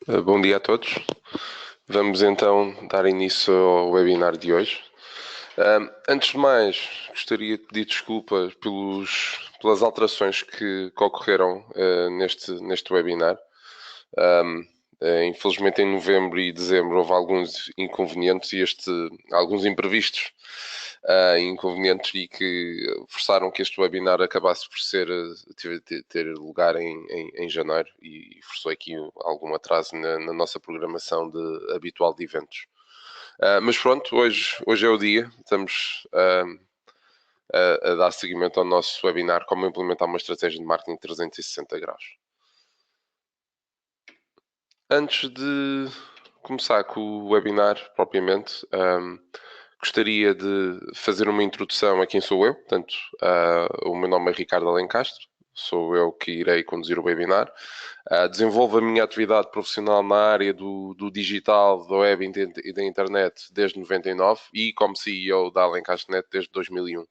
Bom dia a todos. Vamos então dar início ao webinar de hoje. Antes de mais, gostaria de pedir desculpas pelas alterações que ocorreram neste webinar. Infelizmente, em novembro e dezembro houve alguns inconvenientes e alguns imprevistos inconvenientes e que forçaram que este webinar acabasse por ter lugar em janeiro e forçou aqui algum atraso na nossa programação habitual de eventos. Mas pronto, hoje é o dia, estamos a dar seguimento ao nosso webinar como implementar uma estratégia de marketing 360 graus. Antes de começar com o webinar propriamente, gostaria de fazer uma introdução a quem sou eu. Portanto, o meu nome é Ricardo Alencastro, sou eu que irei conduzir o webinar. Desenvolvo a minha atividade profissional na área do digital, da web e da internet desde 99 e como CEO da Alencastro.net desde 2001.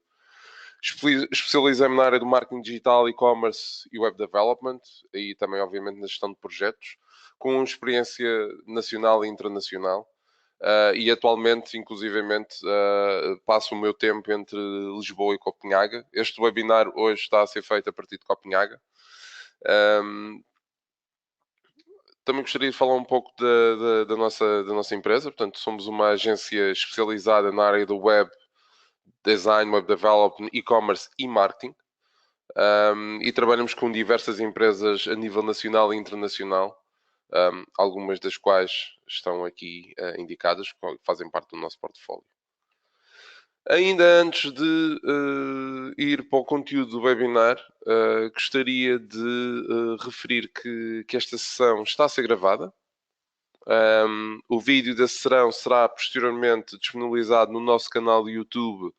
Especializei-me na área do marketing digital, e-commerce e web development e também, obviamente, na gestão de projetos, com experiência nacional e internacional. E atualmente, inclusivamente, passo o meu tempo entre Lisboa e Copenhaga. Este webinar hoje está a ser feito a partir de Copenhaga. Também gostaria de falar um pouco da nossa empresa. Portanto, somos uma agência especializada na área do web design, web development, e-commerce e marketing. E trabalhamos com diversas empresas a nível nacional e internacional, algumas das quais estão aqui indicadas, que fazem parte do nosso portfólio. Ainda antes de ir para o conteúdo do webinar, gostaria de referir que esta sessão está a ser gravada. O vídeo da sessão será posteriormente disponibilizado no nosso canal do YouTube,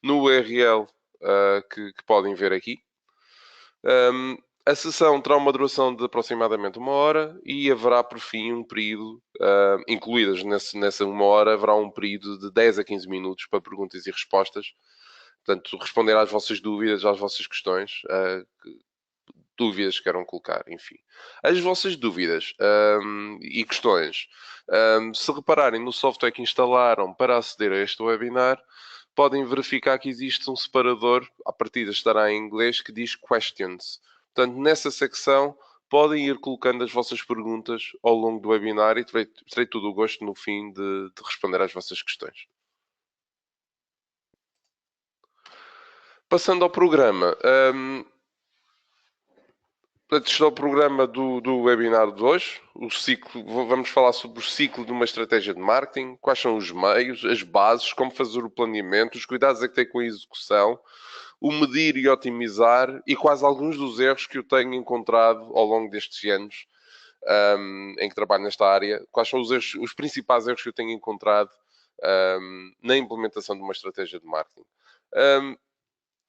no URL que podem ver aqui. A sessão terá uma duração de aproximadamente 1 hora e haverá, por fim, um período, incluídas nessa 1 hora, haverá um período de 10 a 15 minutos para perguntas e respostas. Portanto, responder às vossas dúvidas, às vossas questões, dúvidas que queiram colocar, enfim. As vossas dúvidas e questões, se repararem no software que instalaram para aceder a este webinar, podem verificar que existe um separador, à partida estará em inglês, que diz Questions. Portanto, nessa secção, podem ir colocando as vossas perguntas ao longo do webinar e terei todo o gosto no fim de responder às vossas questões. Passando ao programa. Este é o programa do webinar de hoje. Vamos falar sobre o ciclo de uma estratégia de marketing, quais são os meios, as bases, como fazer o planeamento, os cuidados a que tem com a execução, o medir e otimizar e quase alguns dos erros que eu tenho encontrado ao longo destes anos em que trabalho nesta área. Quais são os principais erros que eu tenho encontrado na implementação de uma estratégia de marketing.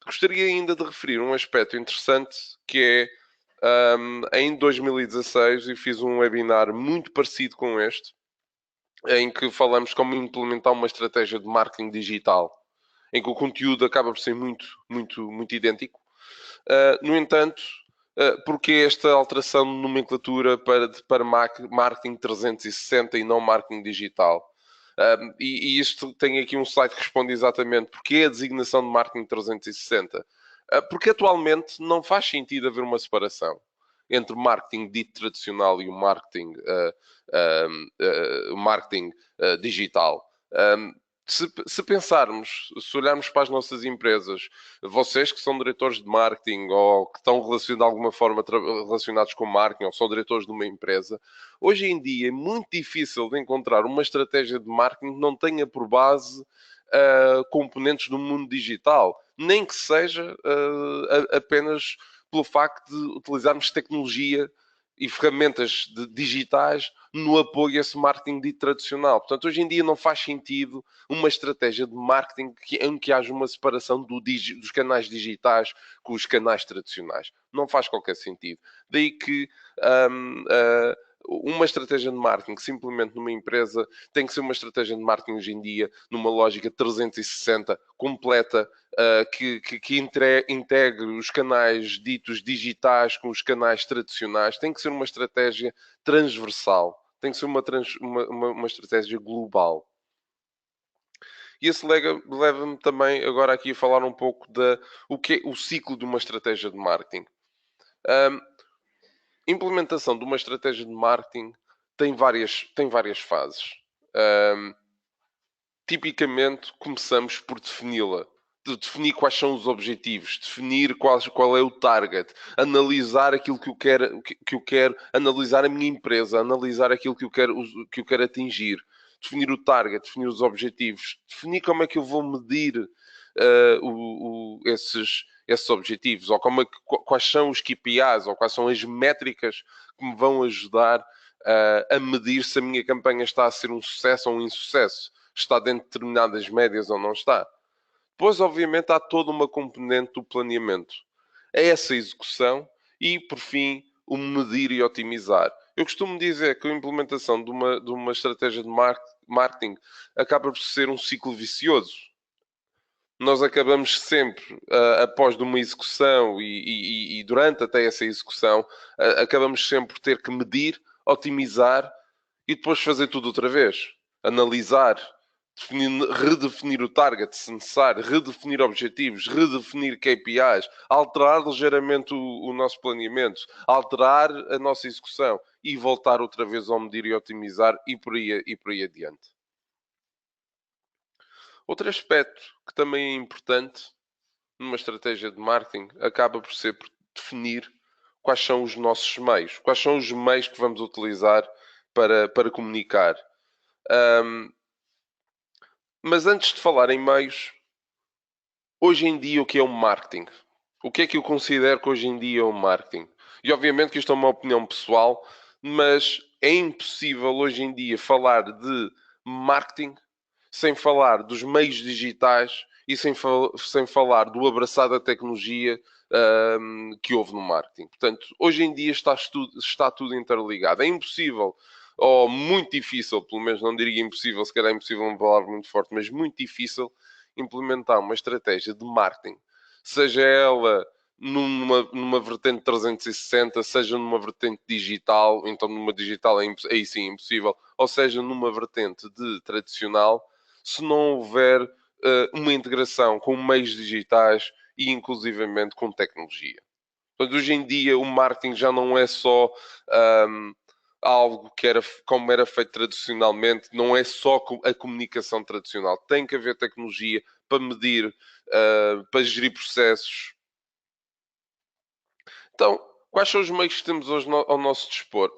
Gostaria ainda de referir um aspecto interessante que é em 2016 eu fiz um webinar muito parecido com este, em que falamos como implementar uma estratégia de marketing digital, em que o conteúdo acaba por ser muito, muito, muito idêntico. No entanto, porque esta alteração de nomenclatura para marketing 360 e não marketing digital? E isto tem aqui um slide que responde exatamente porque é a designação de marketing 360. Porque atualmente não faz sentido haver uma separação entre o marketing dito tradicional e o marketing digital. Se pensarmos, se olharmos para as nossas empresas, vocês que são diretores de marketing ou que estão de alguma forma relacionados com marketing ou são diretores de uma empresa, hoje em dia é muito difícil de encontrar uma estratégia de marketing que não tenha por base componentes do mundo digital, nem que seja apenas pelo facto de utilizarmos tecnologia e ferramentas digitais no apoio a esse marketing dito tradicional. Portanto, hoje em dia não faz sentido uma estratégia de marketing em que haja uma separação dos canais digitais com os canais tradicionais. Não faz qualquer sentido. Daí que uma estratégia de marketing simplesmente numa empresa tem que ser uma estratégia de marketing hoje em dia numa lógica 360 completa, que integre os canais ditos digitais com os canais tradicionais. Tem que ser uma estratégia transversal. tem que ser uma estratégia global. E esse leva-me também agora aqui a falar um pouco o que é o ciclo de uma estratégia de marketing. Um, implementação de uma estratégia de marketing tem várias fases. Um, tipicamente, começamos por defini-la. De definir quais são os objetivos, definir qual é o target, analisar aquilo que eu quero, analisar a minha empresa, analisar aquilo que eu quero atingir, definir o target, definir os objetivos, definir como é que eu vou medir esses objetivos, ou quais são os KPIs, ou quais são as métricas que me vão ajudar a medir se a minha campanha está a ser um sucesso ou um insucesso, está dentro de determinadas médias ou não está. Depois, obviamente, há toda uma componente do planeamento. É essa execução e, por fim, o medir e otimizar. Eu costumo dizer que a implementação de uma estratégia de marketing acaba por ser um ciclo vicioso. Nós acabamos sempre, após de uma execução e durante até essa execução, acabamos sempre por ter que medir, otimizar e depois fazer tudo outra vez. Analisar, redefinir o target, se necessário, redefinir objetivos, redefinir KPIs, alterar ligeiramente o nosso planeamento, alterar a nossa execução e voltar outra vez ao medir e otimizar e por aí adiante. Outro aspecto que também é importante numa estratégia de marketing acaba por ser por definir quais são os nossos meios, quais são os meios que vamos utilizar para comunicar. Mas antes de falar em meios, hoje em dia o que é um marketing? O que é que eu considero que hoje em dia é um marketing? E obviamente que isto é uma opinião pessoal, mas é impossível hoje em dia falar de marketing sem falar dos meios digitais e sem falar do abraçar da tecnologia que houve no marketing. Portanto, hoje em dia está tudo interligado. É impossível, ou muito difícil, pelo menos não diria impossível, se calhar impossível é uma palavra muito forte, mas muito difícil implementar uma estratégia de marketing, seja ela numa vertente 360, seja numa vertente digital, então numa digital aí sim é impossível, ou seja numa vertente de tradicional, se não houver uma integração com meios digitais e inclusivamente com tecnologia. Portanto, hoje em dia o marketing já não é só um, algo que era como era feito tradicionalmente, não é só a comunicação tradicional. Tem que haver tecnologia para medir, para gerir processos. Então, quais são os meios que temos hoje ao nosso dispor?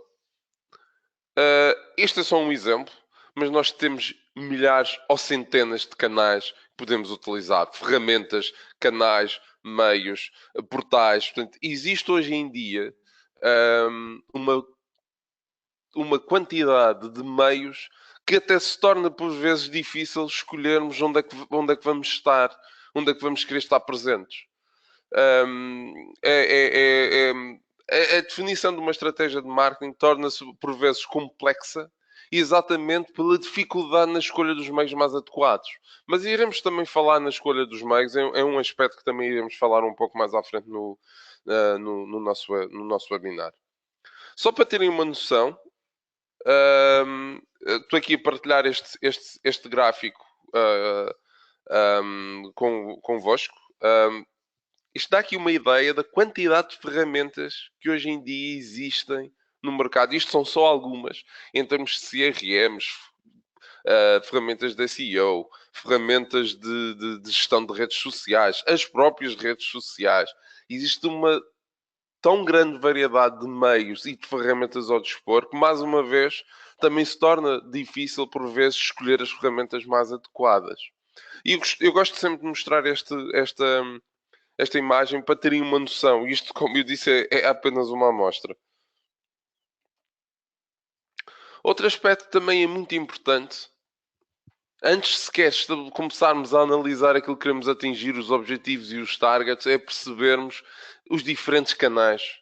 Este é só um exemplo, mas nós temos milhares ou centenas de canais que podemos utilizar, ferramentas, canais, meios, portais. Portanto, existe hoje em dia uma quantidade de meios que até se torna por vezes difícil escolhermos onde é que vamos estar, onde é que vamos querer estar presentes. A definição de uma estratégia de marketing torna-se por vezes complexa, exatamente pela dificuldade na escolha dos meios mais adequados. Mas iremos também falar na escolha dos meios, é um aspecto que também iremos falar um pouco mais à frente no nosso webinar. Só para terem uma noção, estou aqui a partilhar este gráfico convosco. Isto dá aqui uma ideia da quantidade de ferramentas que hoje em dia existem no mercado. Isto são só algumas, em termos de CRMs, ferramentas da SEO, ferramentas de gestão de redes sociais, as próprias redes sociais. Existe uma tão grande variedade de meios e de ferramentas ao dispor que, mais uma vez, também se torna difícil, por vezes, escolher as ferramentas mais adequadas. E eu gosto sempre de mostrar esta imagem para terem uma noção. Isto, como eu disse, é apenas uma amostra. Outro aspecto que também é muito importante, antes sequer de começarmos a analisar aquilo que queremos atingir, os objetivos e os targets, é percebermos os diferentes canais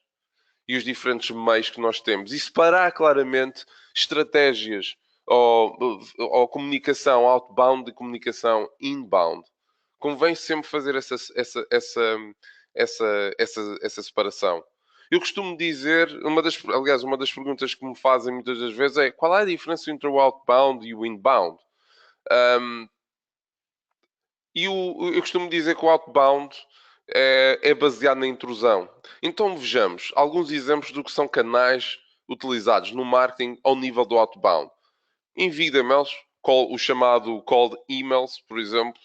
e os diferentes meios que nós temos e separar claramente estratégias ou comunicação outbound e comunicação inbound. Convém sempre fazer essa separação. Eu costumo dizer, aliás, uma das perguntas que me fazem muitas das vezes é qual é a diferença entre o outbound e o inbound? Um, eu costumo dizer que o outbound é baseado na intrusão. Então vejamos alguns exemplos do que são canais utilizados no marketing ao nível do outbound. Envio de e-mails, o chamado cold emails, por exemplo,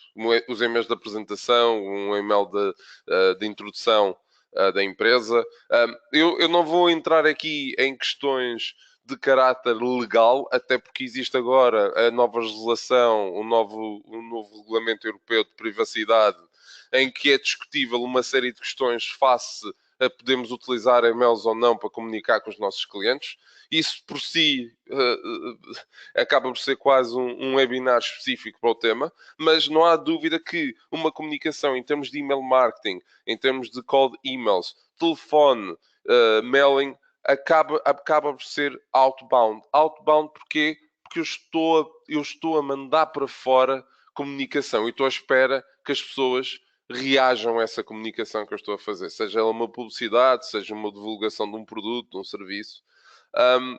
os e-mails de apresentação, um e-mail de introdução da empresa. Eu não vou entrar aqui em questões de caráter legal, até porque existe agora a nova legislação, o novo regulamento europeu de privacidade, em que é discutível uma série de questões face a podermos utilizar e-mails ou não para comunicar com os nossos clientes. Isso por si acaba por ser quase um webinar específico para o tema, mas não há dúvida que uma comunicação em termos de email marketing, em termos de cold emails, telefone, mailing, acaba por ser outbound. Outbound porquê? Porque eu estou a mandar para fora comunicação e estou à espera que as pessoas reajam a essa comunicação que eu estou a fazer, seja ela uma publicidade, seja uma divulgação de um produto, de um serviço. Um,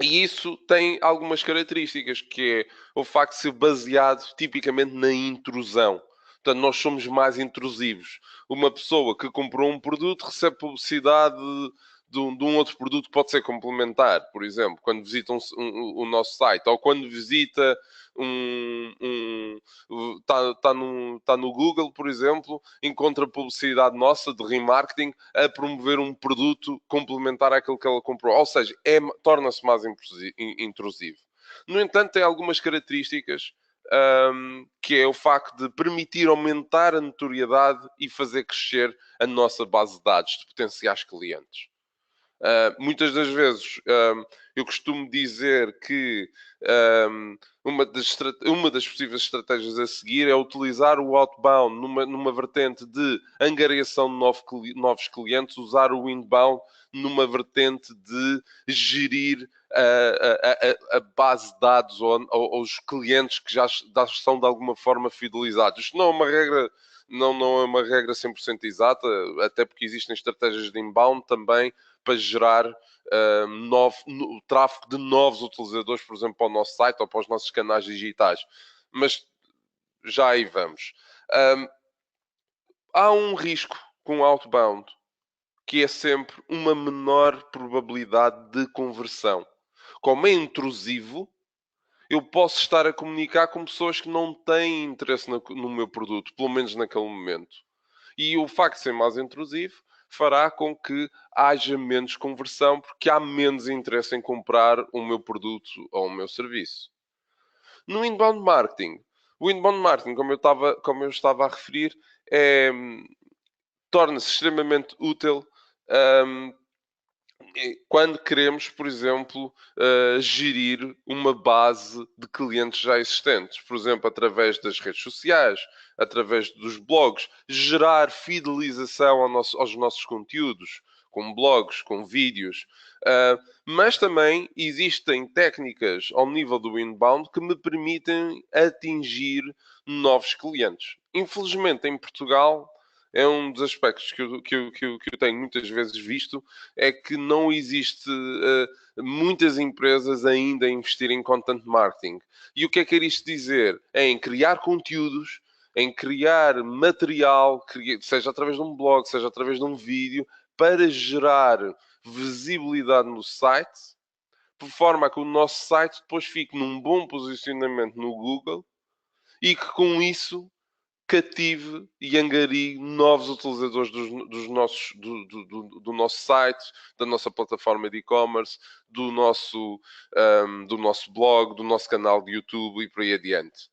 e isso tem algumas características, que é o facto de ser baseado tipicamente na intrusão. Portanto, nós somos mais intrusivos. Uma pessoa que comprou um produto recebe publicidade de um outro produto que pode ser complementar, por exemplo, quando visita o nosso site, ou quando visita está no Google, por exemplo, encontra publicidade nossa de remarketing a promover um produto complementar àquilo que ela comprou. Ou seja, torna-se mais intrusivo. No entanto, tem algumas características, que é o facto de permitir aumentar a notoriedade e fazer crescer a nossa base de dados de potenciais clientes. Muitas das vezes eu costumo dizer que uma das possíveis estratégias a seguir é utilizar o outbound numa vertente de angariação de novos clientes, usar o inbound numa vertente de gerir a base de dados ou os clientes que já são de alguma forma fidelizados. Isto não é uma regra. Não é uma regra 100% exata, até porque existem estratégias de inbound também para gerar tráfego de novos utilizadores, por exemplo, para o nosso site ou para os nossos canais digitais. Mas já aí vamos. Há um risco com o outbound, que é sempre uma menor probabilidade de conversão. Como é intrusivo, eu posso estar a comunicar com pessoas que não têm interesse no meu produto, pelo menos naquele momento. E o facto de ser mais intrusivo fará com que haja menos conversão, porque há menos interesse em comprar o meu produto ou o meu serviço. No inbound marketing, o inbound marketing, como eu estava a referir, torna-se extremamente útil hum, quando queremos, por exemplo, gerir uma base de clientes já existentes, por exemplo, através das redes sociais, através dos blogs, gerar fidelização aos nossos conteúdos, com blogs, com vídeos. Mas também existem técnicas ao nível do inbound que me permitem atingir novos clientes. Infelizmente, em Portugal, é um dos aspectos que eu tenho muitas vezes visto, é que não existe muitas empresas ainda a investir em content marketing. E o que é que isto dizer? É em criar conteúdos, em criar material, seja através de um blog, seja através de um vídeo, para gerar visibilidade no site, por forma a que o nosso site depois fique num bom posicionamento no Google e que com isso cative e angarie novos utilizadores do nosso site, da nossa plataforma de e-commerce, do nosso blog, do nosso canal de YouTube e por aí adiante.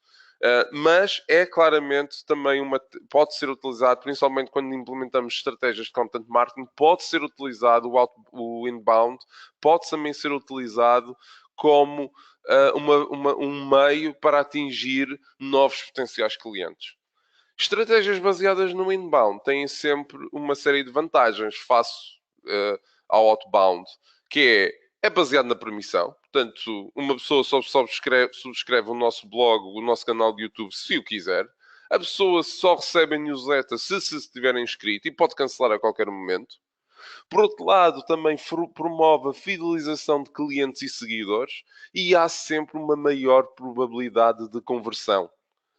Mas é claramente também pode ser utilizado, principalmente quando implementamos estratégias de content marketing, pode ser utilizado o inbound, pode também ser utilizado como um meio para atingir novos potenciais clientes. Estratégias baseadas no inbound têm sempre uma série de vantagens face ao outbound, que é baseado na permissão. Portanto, uma pessoa só subscreve o nosso blog, o nosso canal de YouTube, se o quiser. A pessoa só recebe a newsletter se estiver inscrito e pode cancelar a qualquer momento. Por outro lado, também promove a fidelização de clientes e seguidores e há sempre uma maior probabilidade de conversão.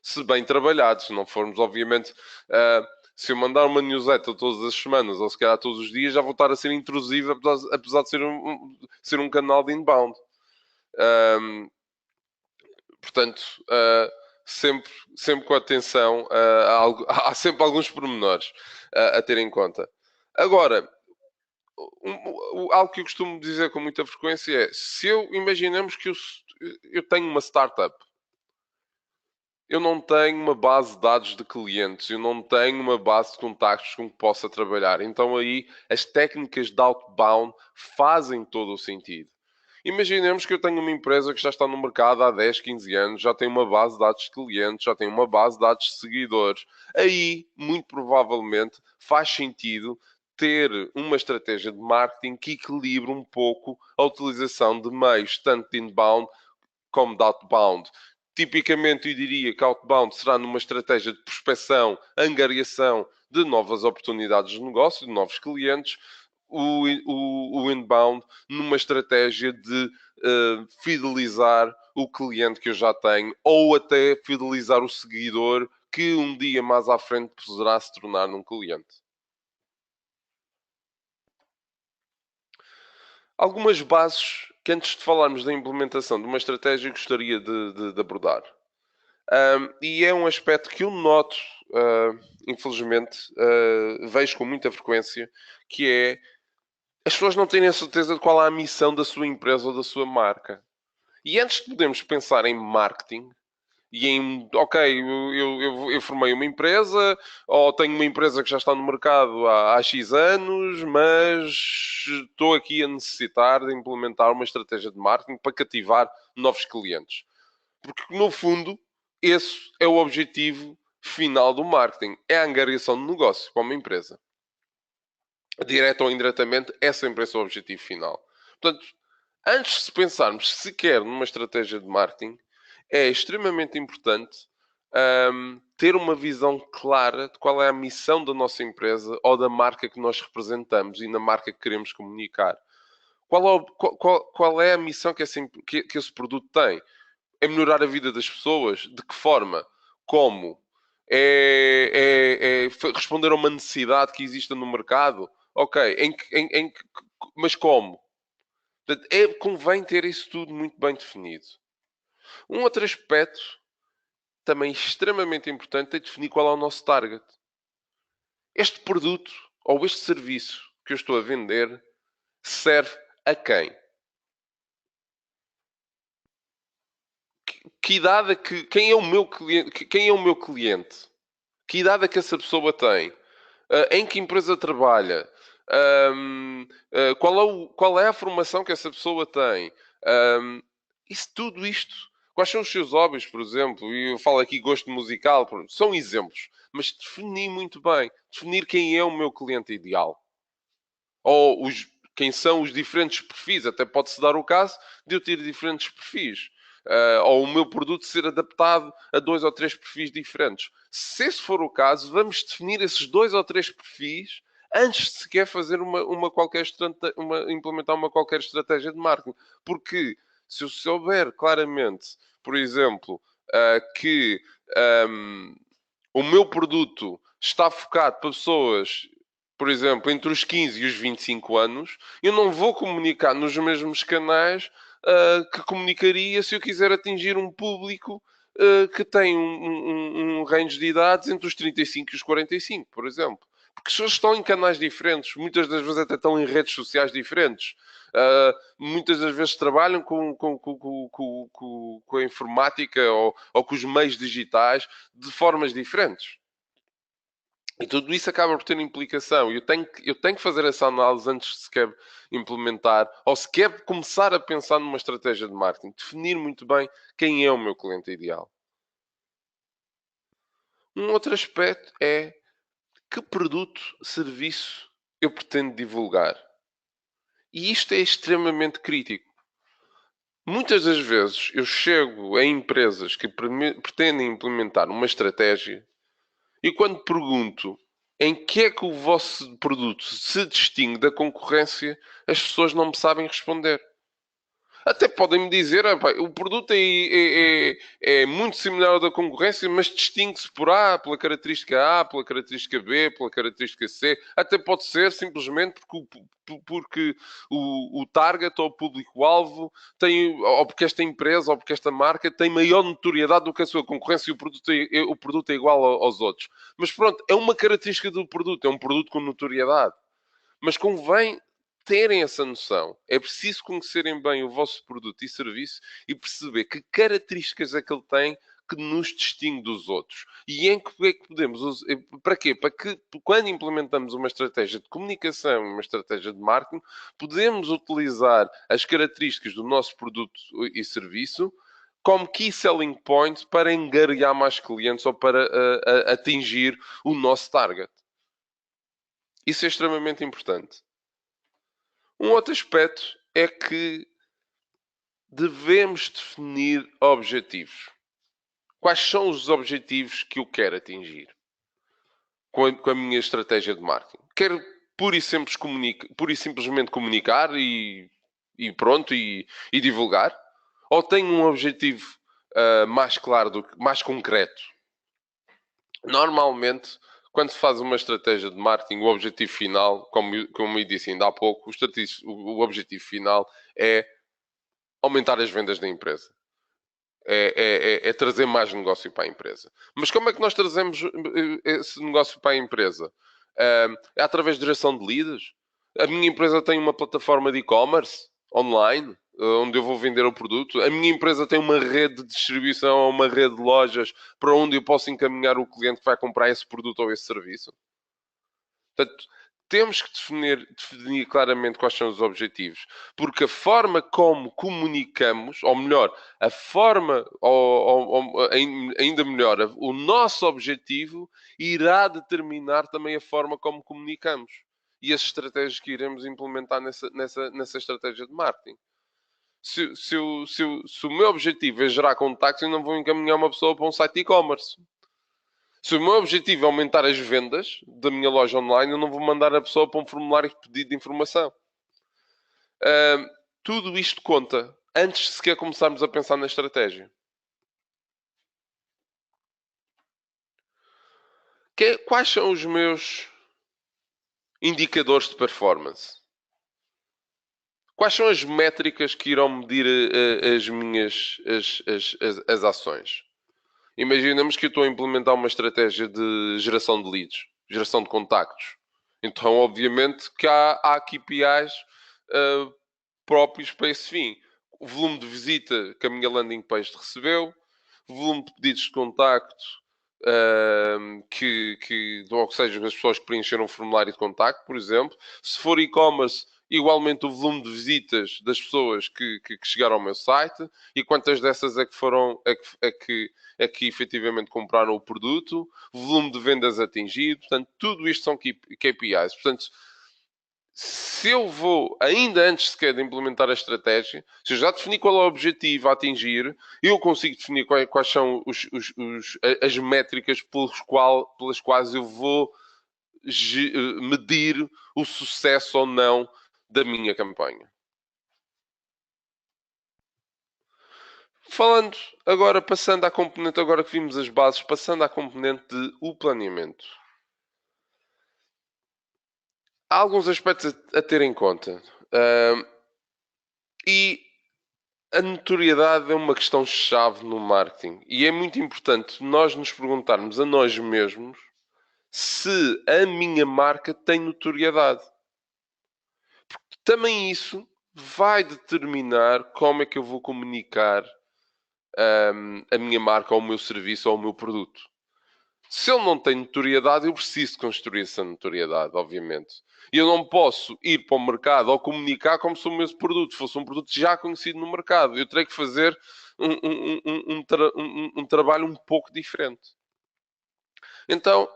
Se bem trabalhados, se não formos, obviamente, uh, se eu mandar uma newsletter todas as semanas ou se calhar todos os dias, já vou estar a ser intrusivo, apesar de ser um canal de inbound. Um, Portanto, sempre com atenção, há sempre alguns pormenores a ter em conta. Agora, algo que eu costumo dizer com muita frequência é: se eu imaginemos que eu tenho uma startup, eu não tenho uma base de dados de clientes, eu não tenho uma base de contactos com que possa trabalhar. Então aí as técnicas de outbound fazem todo o sentido. Imaginemos que eu tenho uma empresa que já está no mercado há 10, 15 anos, já tem uma base de dados de clientes, já tem uma base de dados de seguidores. Aí, muito provavelmente, faz sentido ter uma estratégia de marketing que equilibre um pouco a utilização de meios tanto de inbound como de outbound. Tipicamente, eu diria que outbound será numa estratégia de prospecção, angariação de novas oportunidades de negócio, de novos clientes, o inbound numa estratégia de fidelizar o cliente que eu já tenho ou até fidelizar o seguidor que um dia mais à frente poderá se tornar num cliente. Algumas bases que antes de falarmos da implementação de uma estratégia gostaria de abordar. E é um aspecto que eu noto, infelizmente, vejo com muita frequência, que é as pessoas não terem a certeza de qual é a missão da sua empresa ou da sua marca. E antes de podermos pensar em marketing e em, ok, eu formei uma empresa ou tenho uma empresa que já está no mercado há X anos, mas estou aqui a necessitar de implementar uma estratégia de marketing para cativar novos clientes. Porque, no fundo, esse é o objetivo final do marketing. É a angariação de negócio para uma empresa. Direto ou indiretamente, é sempre esse o objetivo final. Portanto, antes de pensarmos sequer numa estratégia de marketing, é extremamente importante ter uma visão clara de qual é a missão da nossa empresa ou da marca que nós representamos e na marca que queremos comunicar. Qual é a missão que esse produto tem? É melhorar a vida das pessoas? De que forma? Como? É responder a uma necessidade que exista no mercado? Ok, mas como? Portanto, convém ter isso tudo muito bem definido. Um outro aspecto também extremamente importante é definir qual é o nosso target. Este produto ou este serviço que eu estou a vender serve a quem? Que idade é quem é o meu cliente? Quem é o meu cliente? Que idade é que essa pessoa tem? Em que empresa trabalha? Qual é a formação que essa pessoa tem? Tudo isto. Quais são os seus hobbies, por exemplo? E eu falo aqui gosto musical, são exemplos. Mas definir muito bem. Definir quem é o meu cliente ideal. Ou quem são os diferentes perfis. Até pode-se dar o caso de eu ter diferentes perfis. Ou o meu produto ser adaptado a 2 ou 3 perfis diferentes. Se esse for o caso, vamos definir esses 2 ou 3 perfis antes de sequer fazer implementar uma qualquer estratégia de marketing. Porque se eu souber claramente, por exemplo, que um, o meu produto está focado para pessoas, por exemplo, entre os 15 e os 25 anos, eu não vou comunicar nos mesmos canais que comunicaria se eu quiser atingir um público que tem um range de idades entre os 35 e os 45, por exemplo. Porque as pessoas estão em canais diferentes, muitas das vezes até estão em redes sociais diferentes. Muitas das vezes trabalham com a informática ou com os meios digitais de formas diferentes. E tudo isso acaba por ter implicação. Eu tenho que fazer essa análise antes de sequer implementar ou sequer começar a pensar numa estratégia de marketing. Definir muito bem quem é o meu cliente ideal. Um outro aspecto é que produto, serviço eu pretendo divulgar. E isto é extremamente crítico. Muitas das vezes eu chego a empresas que pretendem implementar uma estratégia e quando pergunto em que é que o vosso produto se distingue da concorrência, as pessoas não me sabem responder. Até podem-me dizer, pá, o produto é muito similar ao da concorrência, mas distingue-se por pela característica A, pela característica B, pela característica C. Até pode ser simplesmente porque o target ou o público-alvo tem, ou porque esta empresa ou porque esta marca tem maior notoriedade do que a sua concorrência e o produto é igual aos outros. Mas pronto, é uma característica do produto, é um produto com notoriedade. Mas convém terem essa noção. É preciso conhecerem bem o vosso produto e serviço e perceber que características é que ele tem que nos distingue dos outros. E em que é que podemos... Para quê? Para que, quando implementamos uma estratégia de comunicação, uma estratégia de marketing, podemos utilizar as características do nosso produto e serviço como key selling point para angariar mais clientes ou para atingir o nosso target. Isso é extremamente importante. Um outro aspecto é que devemos definir objetivos. Quais são os objetivos que eu quero atingir com a minha estratégia de marketing? Quero pura e simplesmente comunicar e pronto, e divulgar? Ou tenho um objetivo mais claro, mais concreto? Normalmente, quando se faz uma estratégia de marketing, o objetivo final, como eu disse ainda há pouco, o objetivo final é aumentar as vendas da empresa. É trazer mais negócio para a empresa. Mas como é que nós trazemos esse negócio para a empresa? É através de geração de leads? A minha empresa tem uma plataforma de e-commerce online, onde eu vou vender o produto. A minha empresa tem uma rede de distribuição, uma rede de lojas para onde eu posso encaminhar o cliente que vai comprar esse produto ou esse serviço. Portanto, temos que definir claramente quais são os objetivos, porque a forma como comunicamos, ou melhor, a forma, ainda melhor, o nosso objetivo irá determinar também a forma como comunicamos e as estratégias que iremos implementar nessa estratégia de marketing. Se o meu objetivo é gerar contactos, eu não vou encaminhar uma pessoa para um site de e-commerce. Se o meu objetivo é aumentar as vendas da minha loja online, eu não vou mandar a pessoa para um formulário de pedido de informação. Tudo isto conta antes de sequer começarmos a pensar na estratégia. Quais são os meus indicadores de performance? Quais são as métricas que irão medir as minhas as ações? Imaginemos que eu estou a implementar uma estratégia de geração de leads, geração de contactos. Então, obviamente, que há KPIs próprios para esse fim. O volume de visita que a minha landing page recebeu, o volume de pedidos de contacto, ou seja, as pessoas que preencheram o formulário de contacto, por exemplo. Se for e-commerce, igualmente o volume de visitas das pessoas que chegaram ao meu site e quantas dessas é que foram, é que efetivamente compraram o produto, o volume de vendas atingido, portanto, tudo isto são KPIs. Portanto, se eu vou, ainda antes sequer de implementar a estratégia, se eu já defini qual é o objetivo a atingir, eu consigo definir quais são as métricas pelas quais eu vou medir o sucesso ou não da minha campanha. Falando agora, passando à componente, agora que vimos as bases, passando à componente de o planeamento. Há alguns aspectos a ter em conta. E a notoriedade é uma questão-chave no marketing. E é muito importante nós nos perguntarmos a nós mesmos se a minha marca tem notoriedade. Porque também isso vai determinar como é que eu vou comunicar a minha marca, ou o meu serviço, ou o meu produto. Se ele não tem notoriedade, eu preciso construir essa notoriedade, obviamente. E eu não posso ir para o mercado ou comunicar como se o meu produto fosse um produto já conhecido no mercado. Eu terei que fazer um trabalho um pouco diferente. Então,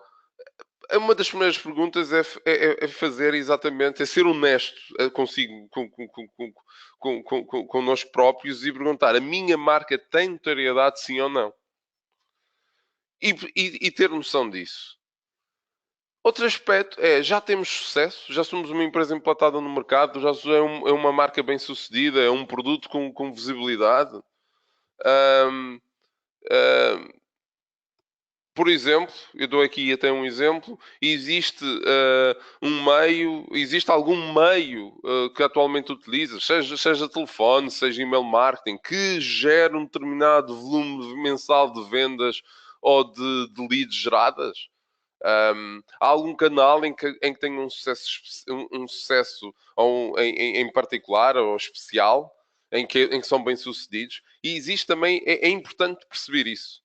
uma das primeiras perguntas é fazer exatamente, é ser honesto consigo, connosco próprios e perguntar: a minha marca tem notoriedade, sim ou não? E ter noção disso. Outro aspecto é, já temos sucesso, já somos uma empresa implantada no mercado, é uma marca bem sucedida, é um produto com visibilidade. Ahm, ahm, por exemplo, eu dou aqui até um exemplo, existe existe algum meio que atualmente utilizas, seja telefone, seja email marketing, que gere um determinado volume mensal de vendas ou de leads geradas? Há algum canal em que tenha um sucesso, um sucesso ou em particular ou especial, em que são bem-sucedidos? E existe também, é importante perceber isso,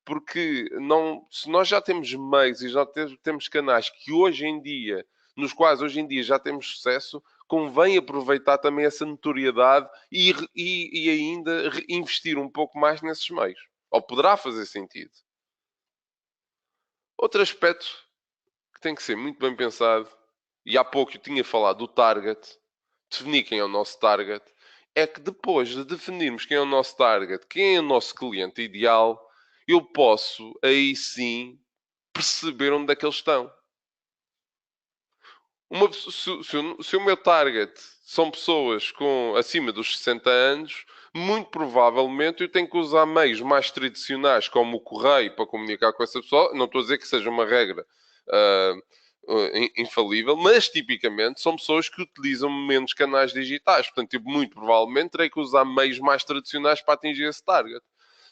porque não, se nós já temos meios e já temos canais que hoje em dia, nos quais hoje em dia já temos sucesso, convém aproveitar também essa notoriedade e ainda investir um pouco mais nesses meios. Ou poderá fazer sentido. Outro aspecto que tem que ser muito bem pensado, e há pouco eu tinha falado do target, definir quem é o nosso target, é que depois de definirmos quem é o nosso target, quem é o nosso cliente ideal, eu posso aí sim perceber onde é que eles estão. Se o meu target são pessoas com acima dos 60 anos, muito provavelmente eu tenho que usar meios mais tradicionais, como o correio, para comunicar com essa pessoa. Não estou a dizer que seja uma regra ah, infalível, mas tipicamente são pessoas que utilizam menos canais digitais. Portanto, eu muito provavelmente terei que usar meios mais tradicionais para atingir esse target.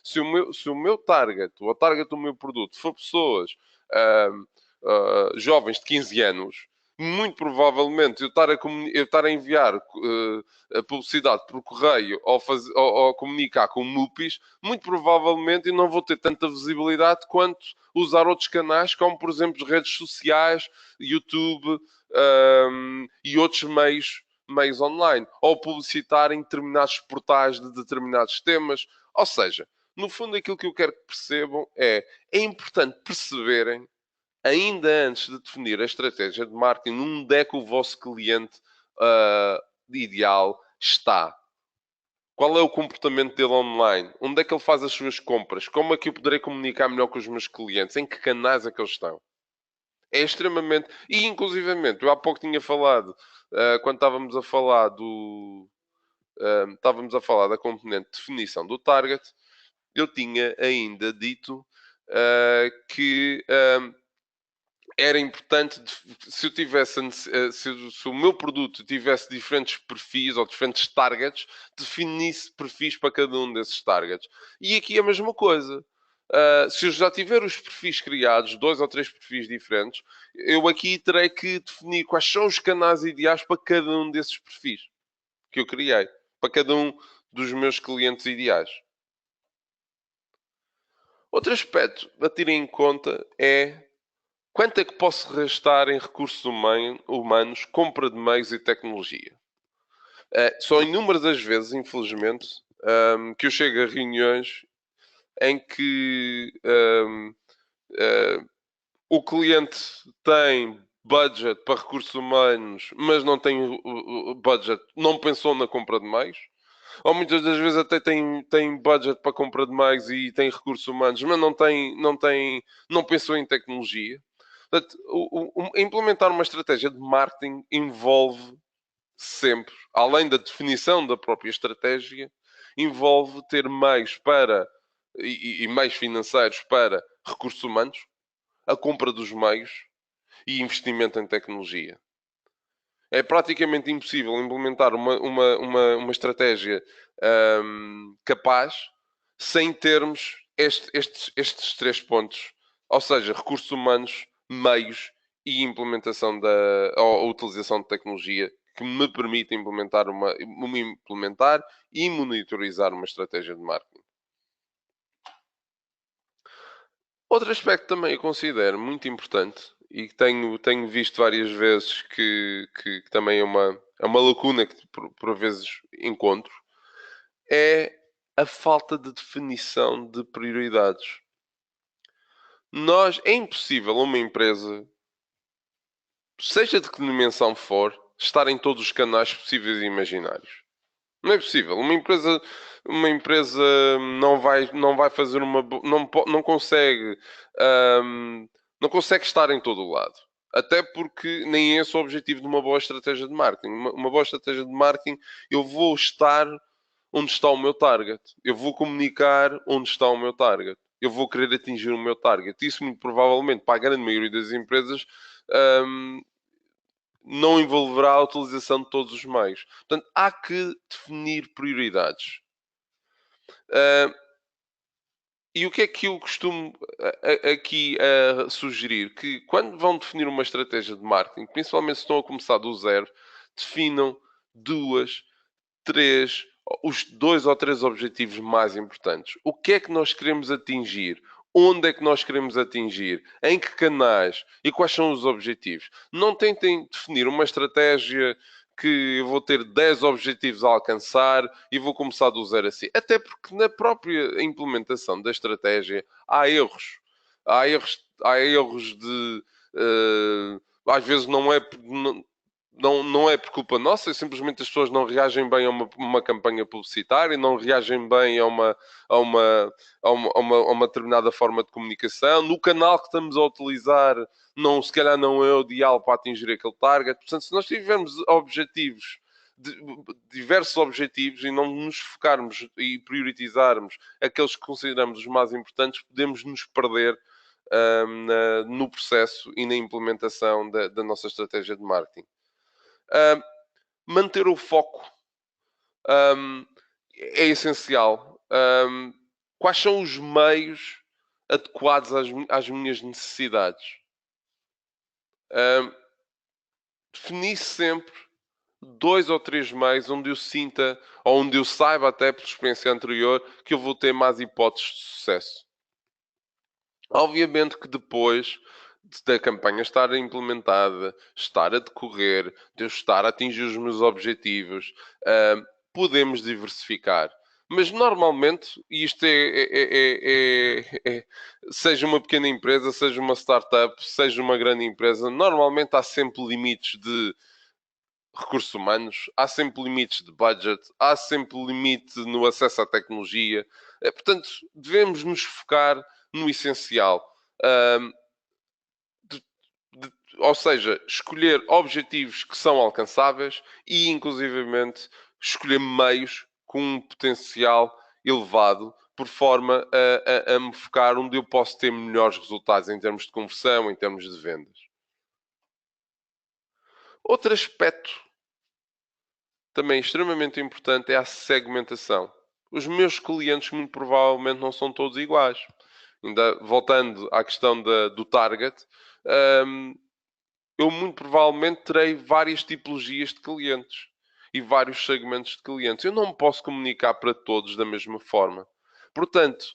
Se o meu target, ou o target do meu produto, for pessoas ah, jovens de 15 anos, muito provavelmente eu estar a enviar a publicidade por correio ou comunicar com MUPIs, muito provavelmente eu não vou ter tanta visibilidade quanto usar outros canais, como por exemplo redes sociais, YouTube, e outros meios online, ou publicitar em determinados portais de determinados temas. Ou seja, no fundo, aquilo que eu quero que percebam é importante perceberem, ainda antes de definir a estratégia de marketing, onde é que o vosso cliente ideal está. Qual é o comportamento dele online? Onde é que ele faz as suas compras? Como é que eu poderei comunicar melhor com os meus clientes? Em que canais é que eles estão? É extremamente... E, inclusivamente, eu há pouco tinha falado, quando estávamos a falar da componente de definição do target, eu tinha ainda dito que era importante, se eu tivesse, se o meu produto tivesse diferentes perfis ou diferentes targets, definisse perfis para cada um desses targets. E aqui é a mesma coisa. Se eu já tiver os perfis criados, 2 ou 3 perfis diferentes, eu aqui terei que definir quais são os canais ideais para cada um desses perfis que eu criei, para cada um dos meus clientes ideais. Outro aspecto a ter em conta é quanto é que posso gastar em recursos humanos, compra de meios e tecnologia? São inúmeras as vezes, infelizmente, que eu chego a reuniões em que o cliente tem budget para recursos humanos, mas não tem o budget, não pensou na compra de meios. Ou muitas das vezes até tem budget para compra de meios e tem recursos humanos, mas não pensou em tecnologia. Portanto, implementar uma estratégia de marketing envolve sempre, além da definição da própria estratégia, envolve ter meios e meios financeiros para recursos humanos, a compra dos meios e investimento em tecnologia. É praticamente impossível implementar uma estratégia capaz sem termos estes 3 pontos, ou seja, recursos humanos, meios e implementação ou utilização de tecnologia que me permite implementar e monitorizar uma estratégia de marketing. Outro aspecto também eu considero muito importante e que tenho visto várias vezes que também é uma lacuna que por vezes encontro, é a falta de definição de prioridades. É impossível uma empresa, seja de que dimensão for, estar em todos os canais possíveis e imaginários. Não é possível. Uma empresa não vai fazer não consegue, não consegue estar em todo o lado. Até porque nem é esse o objetivo de uma boa estratégia de marketing. Uma boa estratégia de marketing, eu vou estar onde está o meu target. Eu vou comunicar onde está o meu target. Eu vou querer atingir o meu target. Isso, muito provavelmente, para a grande maioria das empresas, hum, não envolverá a utilização de todos os meios. Portanto, há que definir prioridades. Hum, e o que é que eu costumo aqui sugerir? Que quando vão definir uma estratégia de marketing, principalmente se estão a começar do zero, definam duas, três, os dois ou três objetivos mais importantes. O que é que nós queremos atingir? Onde é que nós queremos atingir? Em que canais? E quais são os objetivos? Não tentem definir uma estratégia que eu vou ter 10 objetivos a alcançar e vou começar do zero assim. Até porque na própria implementação da estratégia há erros. Há erros de. Às vezes não é por culpa nossa, é simplesmente as pessoas não reagem bem a uma campanha publicitária, não reagem bem a uma, a uma determinada forma de comunicação. No canal que estamos a utilizar, não, se calhar não é o ideal para atingir aquele target. Portanto, se nós tivermos objetivos, diversos objetivos, e não nos focarmos e prioritizarmos aqueles que consideramos os mais importantes, podemos nos perder no processo e na implementação da nossa estratégia de marketing. Um, manter o foco é essencial. Quais são os meios adequados às minhas necessidades? Um, definir sempre dois ou três meios onde eu sinta, ou onde eu saiba até por experiência anterior, que eu vou ter mais hipóteses de sucesso. Obviamente que depois da campanha estar implementada, estar a decorrer, de eu estar a atingir os meus objetivos, podemos diversificar. Mas normalmente, e isto seja uma pequena empresa, seja uma startup, seja uma grande empresa, normalmente há sempre limites de recursos humanos, há sempre limites de budget, há sempre limite no acesso à tecnologia. Portanto, devemos nos focar no essencial. Ahm, de- ou seja, escolher objetivos que são alcançáveis e, inclusivamente, escolher meios com um potencial elevado, por forma a me focar onde eu posso ter melhores resultados em termos de conversão, em termos de vendas. Outro aspecto também extremamente importante é a segmentação. Os meus clientes, muito provavelmente, não são todos iguais. Ainda voltando à questão do target, hum, eu muito provavelmente terei várias tipologias de clientes e vários segmentos de clientes. Eu não me posso comunicar para todos da mesma forma. Portanto,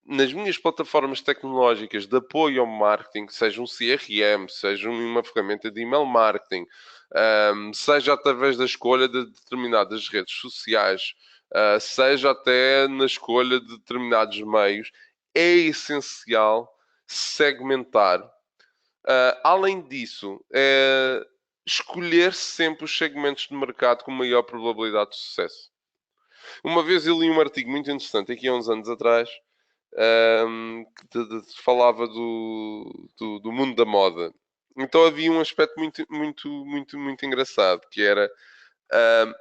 nas minhas plataformas tecnológicas de apoio ao marketing, seja um CRM, seja uma ferramenta de email marketing, seja através da escolha de determinadas redes sociais, seja até na escolha de determinados meios, é essencial segmentar. Além disso, escolher sempre os segmentos de mercado com maior probabilidade de sucesso. Uma vez eu li um artigo muito interessante, aqui há uns anos atrás, que falava do mundo da moda. Então havia um aspecto muito engraçado, que era ahm,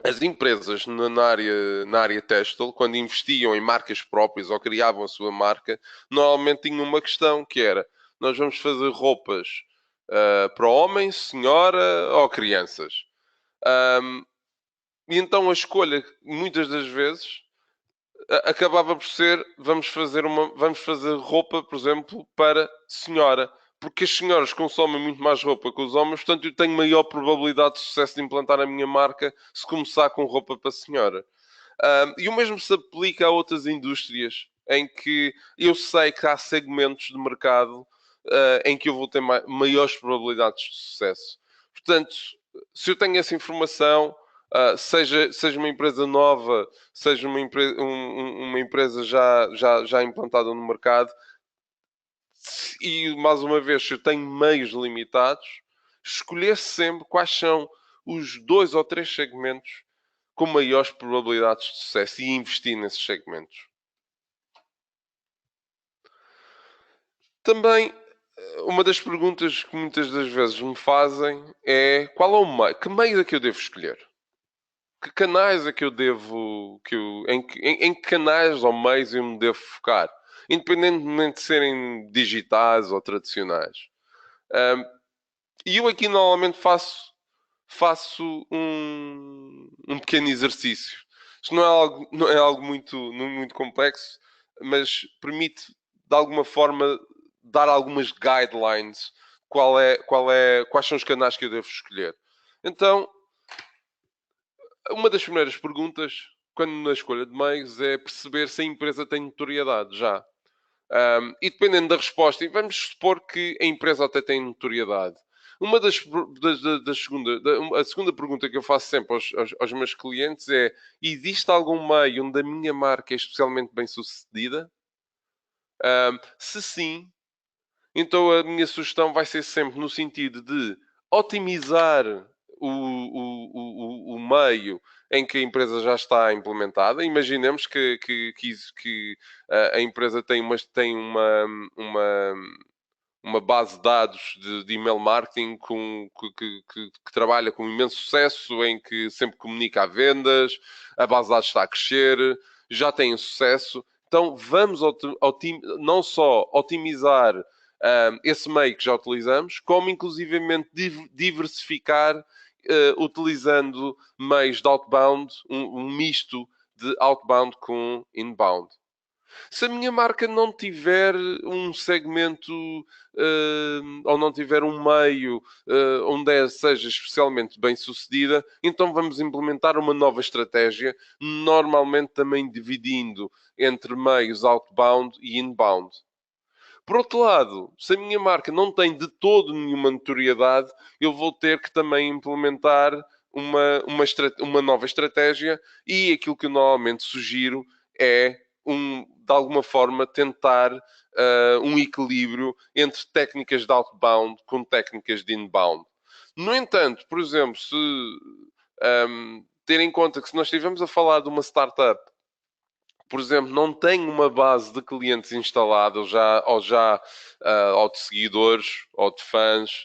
as empresas na área têxtil, quando investiam em marcas próprias ou criavam a sua marca, normalmente tinham uma questão que era: nós vamos fazer roupas para homens, senhora ou crianças. Ahm, e então a escolha, muitas das vezes, acabava por ser: vamos fazer roupa, por exemplo, para senhora, porque as senhoras consomem muito mais roupa que os homens, portanto eu tenho maior probabilidade de sucesso de implantar a minha marca se começar com roupa para senhora. E o mesmo se aplica a outras indústrias em que eu sei que há segmentos de mercado em que eu vou ter maiores probabilidades de sucesso. Portanto, se eu tenho essa informação, seja uma empresa nova, seja uma empresa já implantada no mercado, e mais uma vez, se eu tenho meios limitados, escolher sempre quais são os dois ou três segmentos com maiores probabilidades de sucesso e investir nesses segmentos. Também uma das perguntas que muitas das vezes me fazem é qual é o meio, que meio é que eu devo escolher? Que canais é que eu devo, em que canais ou meios eu me devo focar? Independentemente de serem digitais ou tradicionais. Um, e eu aqui normalmente faço um pequeno exercício. Isto não é algo muito complexo, mas permite, de alguma forma, dar algumas guidelines quais são os canais que eu devo escolher. Então, uma das primeiras perguntas, quando na escolha de meios, é perceber se a empresa tem notoriedade já. E dependendo da resposta, e vamos supor que a empresa até tem notoriedade. Uma a segunda pergunta que eu faço sempre aos meus clientes é: existe algum meio onde a minha marca é especialmente bem sucedida? Se sim, então a minha sugestão vai ser sempre no sentido de otimizar o meio em que a empresa já está implementada. Imaginemos que a empresa uma, uma base de dados de email marketing que trabalha com imenso sucesso, em que sempre comunica a vendas, a base de dados está a crescer, já tem sucesso. Então vamos não só otimizar esse meio que já utilizamos, como inclusivamente diversificar utilizando meios de outbound, um misto de outbound com inbound. Se a minha marca não tiver um segmento ou não tiver um meio onde seja especialmente bem sucedida, então vamos implementar uma nova estratégia, normalmente também dividindo entre meios outbound e inbound. Por outro lado, se a minha marca não tem de todo nenhuma notoriedade, eu vou ter que também implementar uma nova estratégia e aquilo que eu normalmente sugiro é, de alguma forma, tentar um equilíbrio entre técnicas de outbound com técnicas de inbound. No entanto, por exemplo, se ter em conta que se nós estivermos a falar de uma startup por exemplo, não tem uma base de clientes instalada ou de seguidores ou de fãs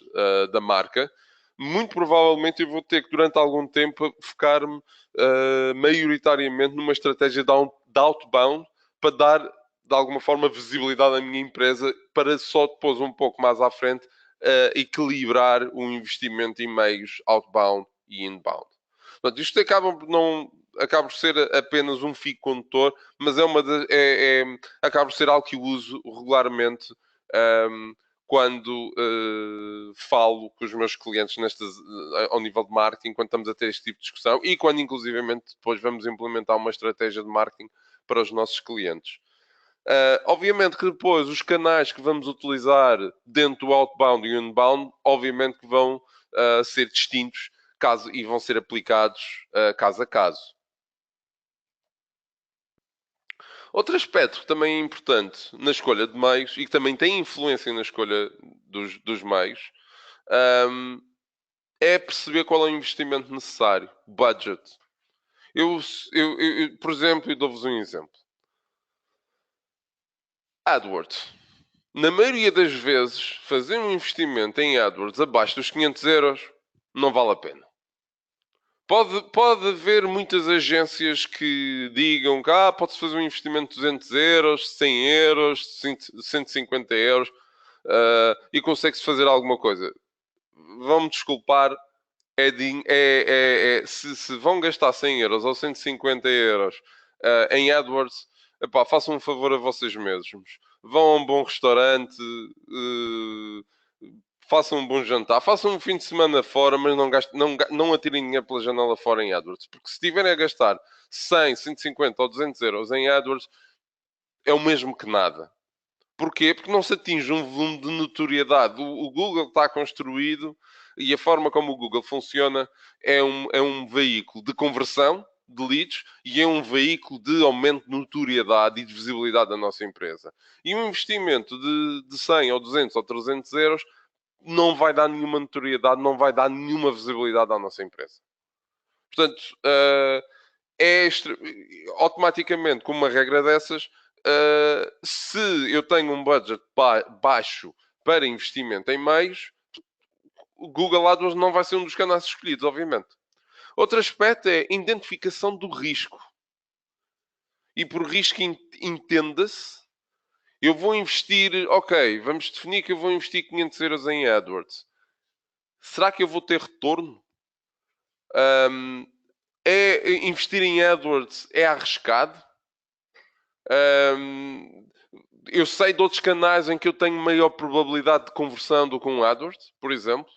da marca, muito provavelmente eu vou ter que, durante algum tempo, focar-me maioritariamente numa estratégia de outbound para dar, de alguma forma, visibilidade à minha empresa para só depois, um pouco mais à frente, equilibrar o investimento em meios outbound e inbound. Portanto, isto acaba por ser apenas um fio condutor, mas acaba por ser algo que eu uso regularmente quando falo com os meus clientes ao nível de marketing, quando estamos a ter este tipo de discussão e quando, inclusivamente, depois vamos implementar uma estratégia de marketing para os nossos clientes. Obviamente que depois os canais que vamos utilizar dentro do outbound e inbound, obviamente que vão ser distintos e vão ser aplicados caso a caso. Outro aspecto que também é importante na escolha de meios e que também tem influência na escolha dos meios é perceber qual é o investimento necessário, budget. Por exemplo, eu dou-vos um exemplo. AdWords. Na maioria das vezes, fazer um investimento em AdWords abaixo dos 500 euros não vale a pena. Pode haver muitas agências que digam que pode-se fazer um investimento de 200 euros, 100 euros, 150 euros e consegue-se fazer alguma coisa. Vão-me desculpar, se vão gastar 100 euros ou 150 euros em AdWords, epá, façam um favor a vocês mesmos. Vão a um bom restaurante, façam um bom jantar, façam um fim de semana fora, mas não atirem dinheiro pela janela fora em AdWords. Porque se estiverem a gastar 100, 150 ou 200 euros em AdWords, é o mesmo que nada. Porquê? Porque não se atinge um volume de notoriedade. O Google está construído e a forma como o Google funciona é um veículo de conversão de leads e é um veículo de aumento de notoriedade e de visibilidade da nossa empresa. E um investimento de 100 ou 200 ou 300 euros não vai dar nenhuma notoriedade, não vai dar nenhuma visibilidade à nossa empresa. Portanto, automaticamente, com uma regra dessas, se eu tenho um budget baixo para investimento em meios, o Google AdWords não vai ser um dos canais escolhidos, obviamente. Outro aspecto é identificação do risco. E por risco entenda-se, eu vou investir, ok, vamos definir que eu vou investir 500 euros em AdWords. Será que eu vou ter retorno? Investir em AdWords é arriscado? Um, eu sei de outros canais em que eu tenho maior probabilidade de conversão do que um AdWords, por exemplo.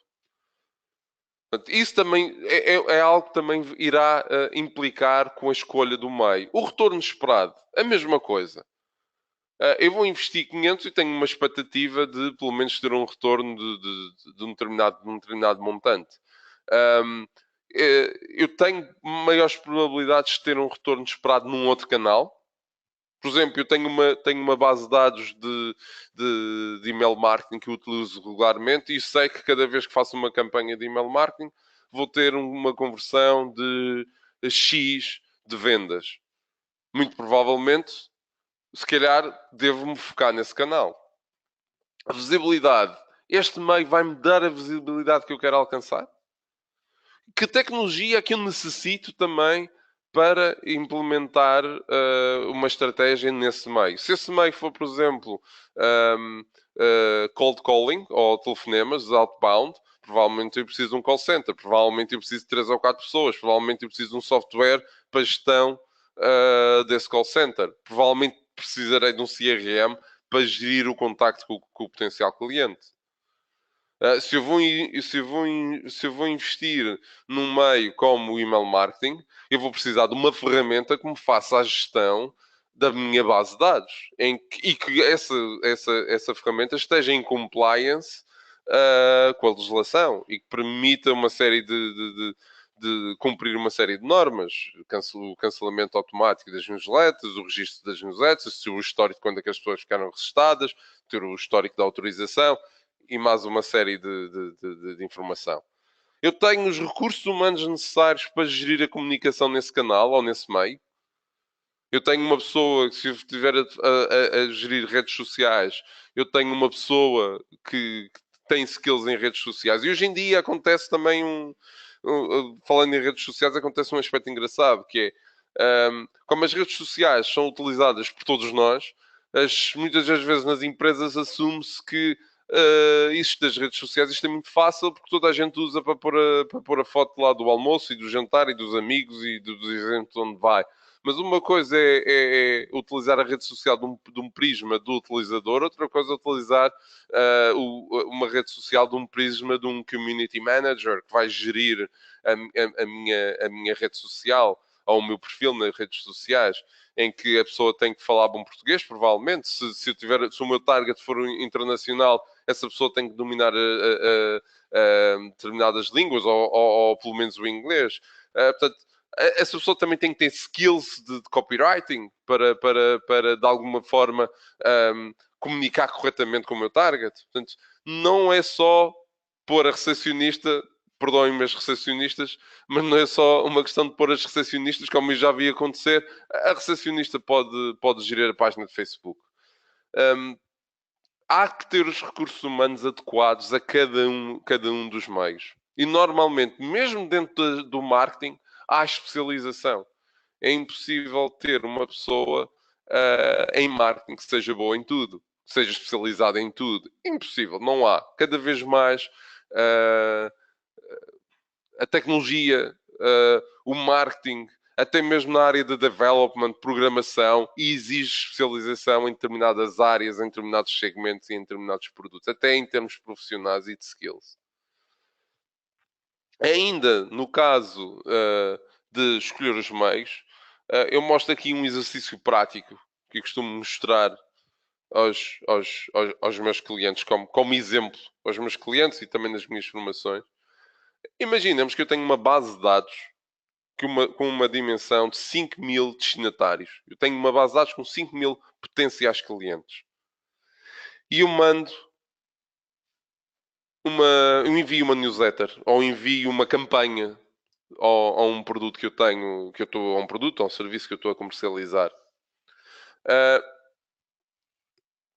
Portanto, isso também é algo que também irá implicar com a escolha do meio. O retorno esperado, a mesma coisa. Eu vou investir 500 e tenho uma expectativa de pelo menos ter um retorno de um determinado montante. Um, eu tenho maiores probabilidades de ter um retorno esperado num outro canal. Por exemplo, eu tenho uma base de dados de email marketing que eu utilizo regularmente e sei que cada vez que faço uma campanha de email marketing vou ter uma conversão de X de vendas. Muito provavelmente, se calhar, devo-me focar nesse canal. A visibilidade. Este meio vai-me dar a visibilidade que eu quero alcançar? Que tecnologia é que eu necessito também para implementar uma estratégia nesse meio? Se esse meio for, por exemplo, um, cold calling ou telefonemas outbound, provavelmente eu preciso de um call center, provavelmente eu preciso de 3 ou 4 pessoas, provavelmente eu preciso de um software para gestão desse call center, provavelmente precisarei de um CRM para gerir o contacto com o potencial cliente. Se eu vou investir num meio como o email marketing, eu vou precisar de uma ferramenta que me faça a gestão da minha base de dados e que essa ferramenta esteja em compliance com a legislação e que permita uma série de cumprir uma série de normas, o cancelamento automático das newsletters, o registro das newsletters, o histórico de quando é que as pessoas ficaram registadas, ter o histórico da autorização e mais uma série de informação. Eu tenho os recursos humanos necessários para gerir a comunicação nesse canal ou nesse meio. Eu tenho uma pessoa que, se eu estiver a gerir redes sociais, eu tenho uma pessoa que tem skills em redes sociais. E hoje em dia acontece também falando em redes sociais, acontece um aspecto engraçado, que é como as redes sociais são utilizadas por todos nós, muitas das vezes nas empresas assume-se que isto das redes sociais, isto é muito fácil porque toda a gente usa para pôr a foto lá do almoço e do jantar e dos amigos e dos eventos onde vai. Mas uma coisa é utilizar a rede social de um prisma do utilizador, outra coisa é utilizar uma rede social de um prisma de um community manager que vai gerir a minha rede social ou o meu perfil nas redes sociais, em que a pessoa tem que falar bom português, provavelmente. Se o meu target for internacional, essa pessoa tem que dominar determinadas línguas ou pelo menos o inglês. Portanto, essa pessoa também tem que ter skills de copywriting para de alguma forma comunicar corretamente com o meu target. Portanto, não é só pôr a recepcionista, perdoem-me as recepcionistas, mas não é só uma questão de pôr as recepcionistas, como eu já vi acontecer. A recepcionista pode gerir a página de Facebook. Um, há que ter os recursos humanos adequados a cada um dos meios. E normalmente, mesmo dentro do marketing, há especialização. É impossível ter uma pessoa em marketing que seja boa em tudo, que seja especializada em tudo. Impossível, não há. Cada vez mais uh, a tecnologia, o marketing, até mesmo na área de development, programação, e exige especialização em determinadas áreas, em determinados segmentos e em determinados produtos, até em termos profissionais e de skills. Ainda no caso de escolher os meios, eu mostro aqui um exercício prático que eu costumo mostrar aos meus clientes, como exemplo aos meus clientes e também nas minhas formações. Imaginemos que eu tenho uma base de dados com uma dimensão de 5.000 destinatários. Eu tenho uma base de dados com 5.000 potenciais clientes. E eu envio uma newsletter ou envio uma campanha a um produto que eu tenho, a um produto ou um serviço que eu estou a comercializar.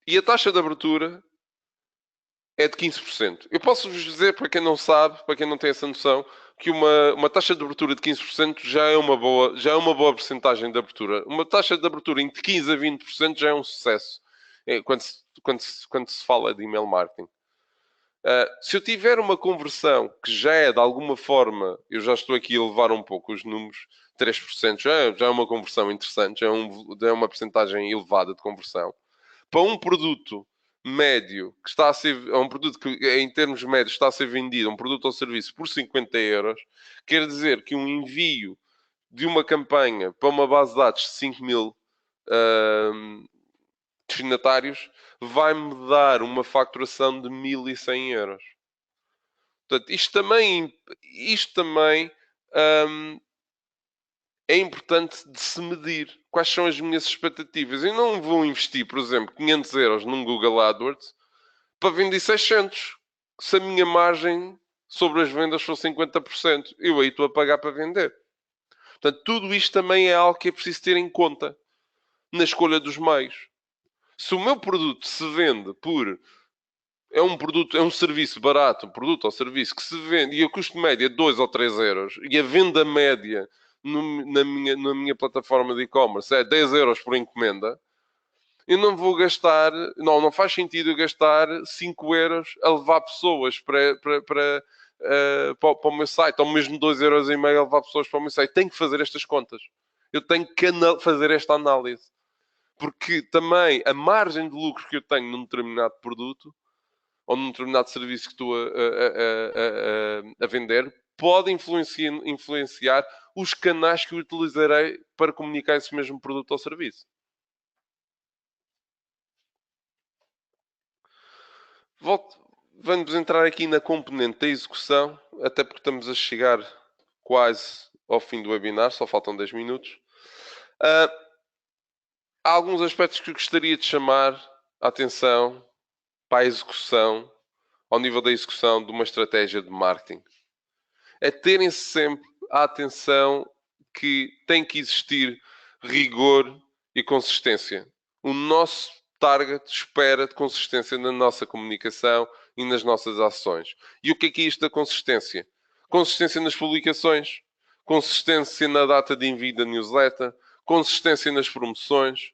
E a taxa de abertura é de 15%. Eu posso-vos dizer, para quem não sabe, para quem não tem essa noção, que uma taxa de abertura de 15% já é uma boa percentagem de abertura. Uma taxa de abertura entre 15% a 20% já é um sucesso quando se fala de email marketing. Se eu tiver uma conversão que já é de alguma forma, eu já estou aqui a levar um pouco os números, 3% já é uma conversão interessante, já é uma percentagem elevada de conversão. Para um produto médio que está a ser, é um produto que em termos médios está a ser vendido, um produto ou serviço por 50 euros, quer dizer que um envio de uma campanha para uma base de dados de 5 mil ahm, destinatários vai-me dar uma faturação de 1.100 euros. Portanto, isto também hum, é importante de se medir. Quais são as minhas expectativas? Eu não vou investir, por exemplo, 500 euros num Google AdWords para vender 600. Se a minha margem sobre as vendas for 50%, eu aí estou a pagar para vender. Portanto, tudo isto também é algo que é preciso ter em conta na escolha dos meios. Se o meu produto se vende por é um produto, é um serviço barato, um produto ou serviço que se vende e a custo médio é 2 ou 3 euros e a venda média na minha plataforma de e-commerce é 10 euros por encomenda, eu não vou gastar, não faz sentido eu gastar 5 euros a levar pessoas para o meu site, ou mesmo 2 euros e meio a levar pessoas para o meu site. Tenho que fazer estas contas. Eu tenho que fazer esta análise. Porque também a margem de lucro que eu tenho num determinado produto ou num determinado serviço que estou a vender, pode influenciar os canais que eu utilizarei para comunicar esse mesmo produto ou serviço. Volto, vamos entrar aqui na componente da execução, até porque estamos a chegar quase ao fim do webinar, só faltam 10 minutos. Ah, há alguns aspectos que eu gostaria de chamar a atenção para a execução, ao nível da execução de uma estratégia de marketing. É terem sempre a atenção que tem que existir rigor e consistência. O nosso target espera de consistência na nossa comunicação e nas nossas ações. E o que é isto da consistência? Consistência nas publicações, consistência na data de envio da newsletter, consistência nas promoções.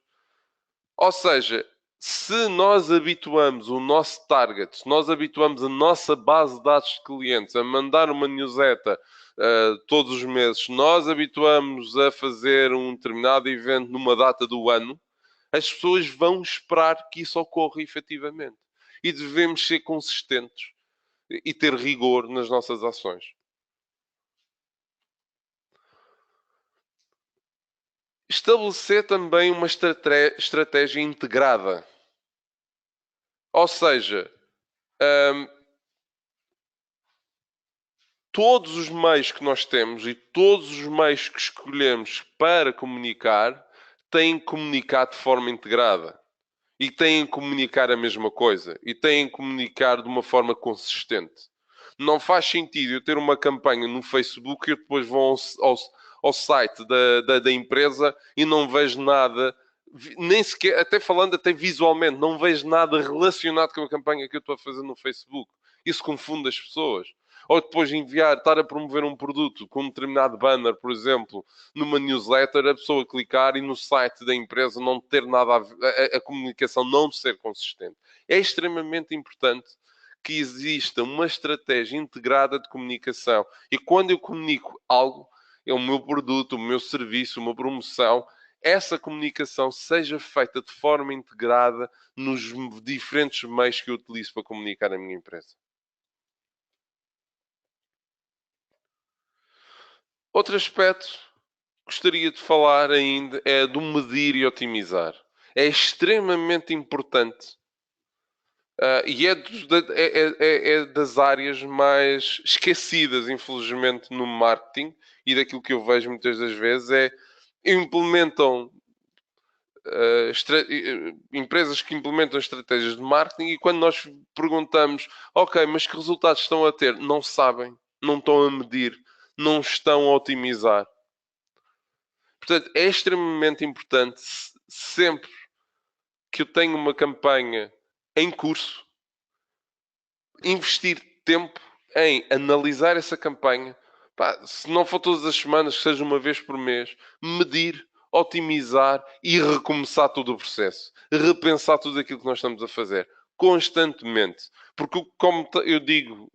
Ou seja, se nós habituamos o nosso target, se nós habituamos a nossa base de dados de clientes a mandar uma newsletter todos os meses, se nós habituamos a fazer um determinado evento numa data do ano, as pessoas vão esperar que isso ocorra efetivamente. E devemos ser consistentes e ter rigor nas nossas ações. Estabelecer também uma estratégia integrada. Ou seja, hum, todos os meios que nós temos e todos os meios que escolhemos para comunicar têm que comunicar de forma integrada e têm que comunicar a mesma coisa e têm que comunicar de uma forma consistente. Não faz sentido eu ter uma campanha no Facebook e eu depois vou ao site da empresa e não vejo nada, nem sequer, até falando até visualmente, não vejo nada relacionado com a campanha que eu estou a fazer no Facebook. Isso confunde as pessoas. Ou depois enviar, estar a promover um produto com um determinado banner, por exemplo, numa newsletter, a pessoa clicar e no site da empresa não ter nada a ver, a comunicação não ser consistente. É extremamente importante que exista uma estratégia integrada de comunicação. E quando eu comunico algo, é o meu produto, o meu serviço, uma promoção, essa comunicação seja feita de forma integrada nos diferentes meios que eu utilizo para comunicar a minha empresa. Outro aspecto que gostaria de falar ainda é do medir e otimizar. É extremamente importante e é das áreas mais esquecidas, infelizmente, no marketing e daquilo que eu vejo muitas das vezes é implementam empresas que implementam estratégias de marketing e quando nós perguntamos, ok, mas que resultados estão a ter? Não sabem, não estão a medir, não estão a otimizar. Portanto, é extremamente importante sempre que eu tenho uma campanha em curso investir tempo em analisar essa campanha. Pá, se não for todas as semanas, que seja uma vez por mês, medir, otimizar e recomeçar todo o processo. Repensar tudo aquilo que nós estamos a fazer. Constantemente. Porque, como eu digo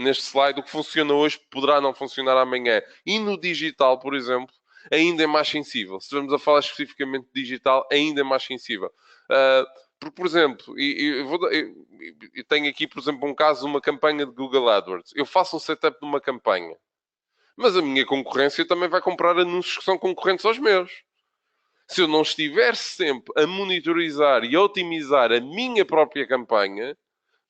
neste slide, o que funciona hoje poderá não funcionar amanhã. E no digital, por exemplo, ainda é mais sensível. Se estivermos a falar especificamente de digital, ainda é mais sensível. Uh, porque, por exemplo, eu tenho aqui, por exemplo, um caso de uma campanha de Google AdWords. Eu faço um setup de uma campanha, mas a minha concorrência também vai comprar anúncios que são concorrentes aos meus. Se eu não estiver sempre a monitorizar e a otimizar a minha própria campanha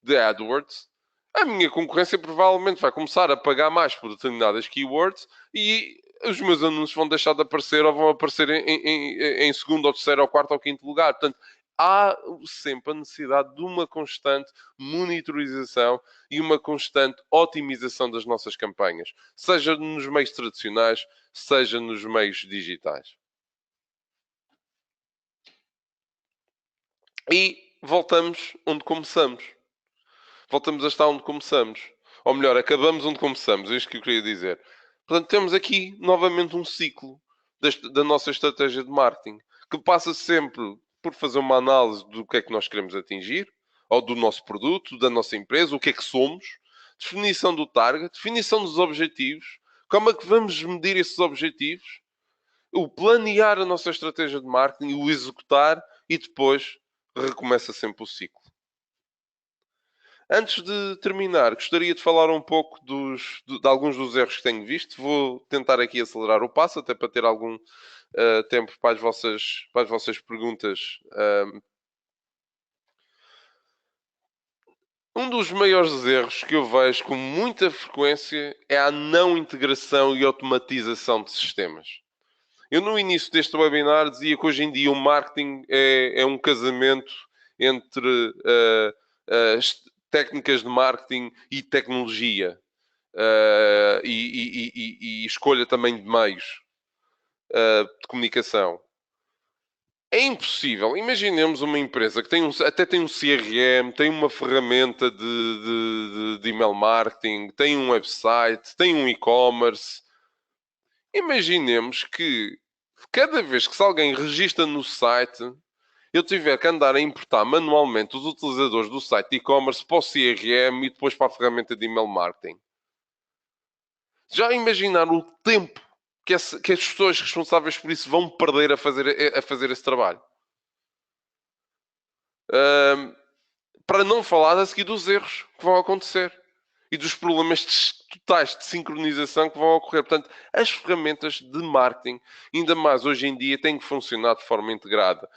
de AdWords, a minha concorrência provavelmente vai começar a pagar mais por determinadas keywords e os meus anúncios vão deixar de aparecer ou vão aparecer em segundo, ou terceiro, ou quarto, ou quinto lugar. Portanto, há sempre a necessidade de uma constante monitorização e uma constante otimização das nossas campanhas, seja nos meios tradicionais, seja nos meios digitais. E voltamos onde começamos. Voltamos a estar onde começamos. Ou melhor, acabamos onde começamos. É isto que eu queria dizer. Portanto, temos aqui novamente um ciclo da nossa estratégia de marketing, que passa sempre por fazer uma análise do que é que nós queremos atingir, ou do nosso produto, da nossa empresa, o que é que somos, definição do target, definição dos objetivos, como é que vamos medir esses objetivos, o planear a nossa estratégia de marketing, o executar e depois recomeça sempre o ciclo. Antes de terminar, gostaria de falar um pouco de alguns dos erros que tenho visto. Vou tentar aqui acelerar o passo, até para ter algum tempo para as vossas perguntas. Um dos maiores erros que eu vejo com muita frequência é a não integração e automatização de sistemas. Eu, no início deste webinar, dizia que hoje em dia o marketing é um casamento entre as técnicas de marketing e tecnologia. E escolha também de meios de comunicação. É impossível. Imaginemos uma empresa que até tem um CRM, tem uma ferramenta de email marketing, tem um website, tem um e-commerce. Imaginemos que cada vez que se alguém registra no site, eu tiver que andar a importar manualmente os utilizadores do site de e-commerce para o CRM e depois para a ferramenta de email marketing. Já imaginaram o tempo que as pessoas responsáveis por isso vão perder a fazer esse trabalho? Ahm, para não falar a seguir dos erros que vão acontecer e dos problemas totais de sincronização que vão ocorrer. Portanto, as ferramentas de marketing, ainda mais hoje em dia, têm que funcionar de forma integrada.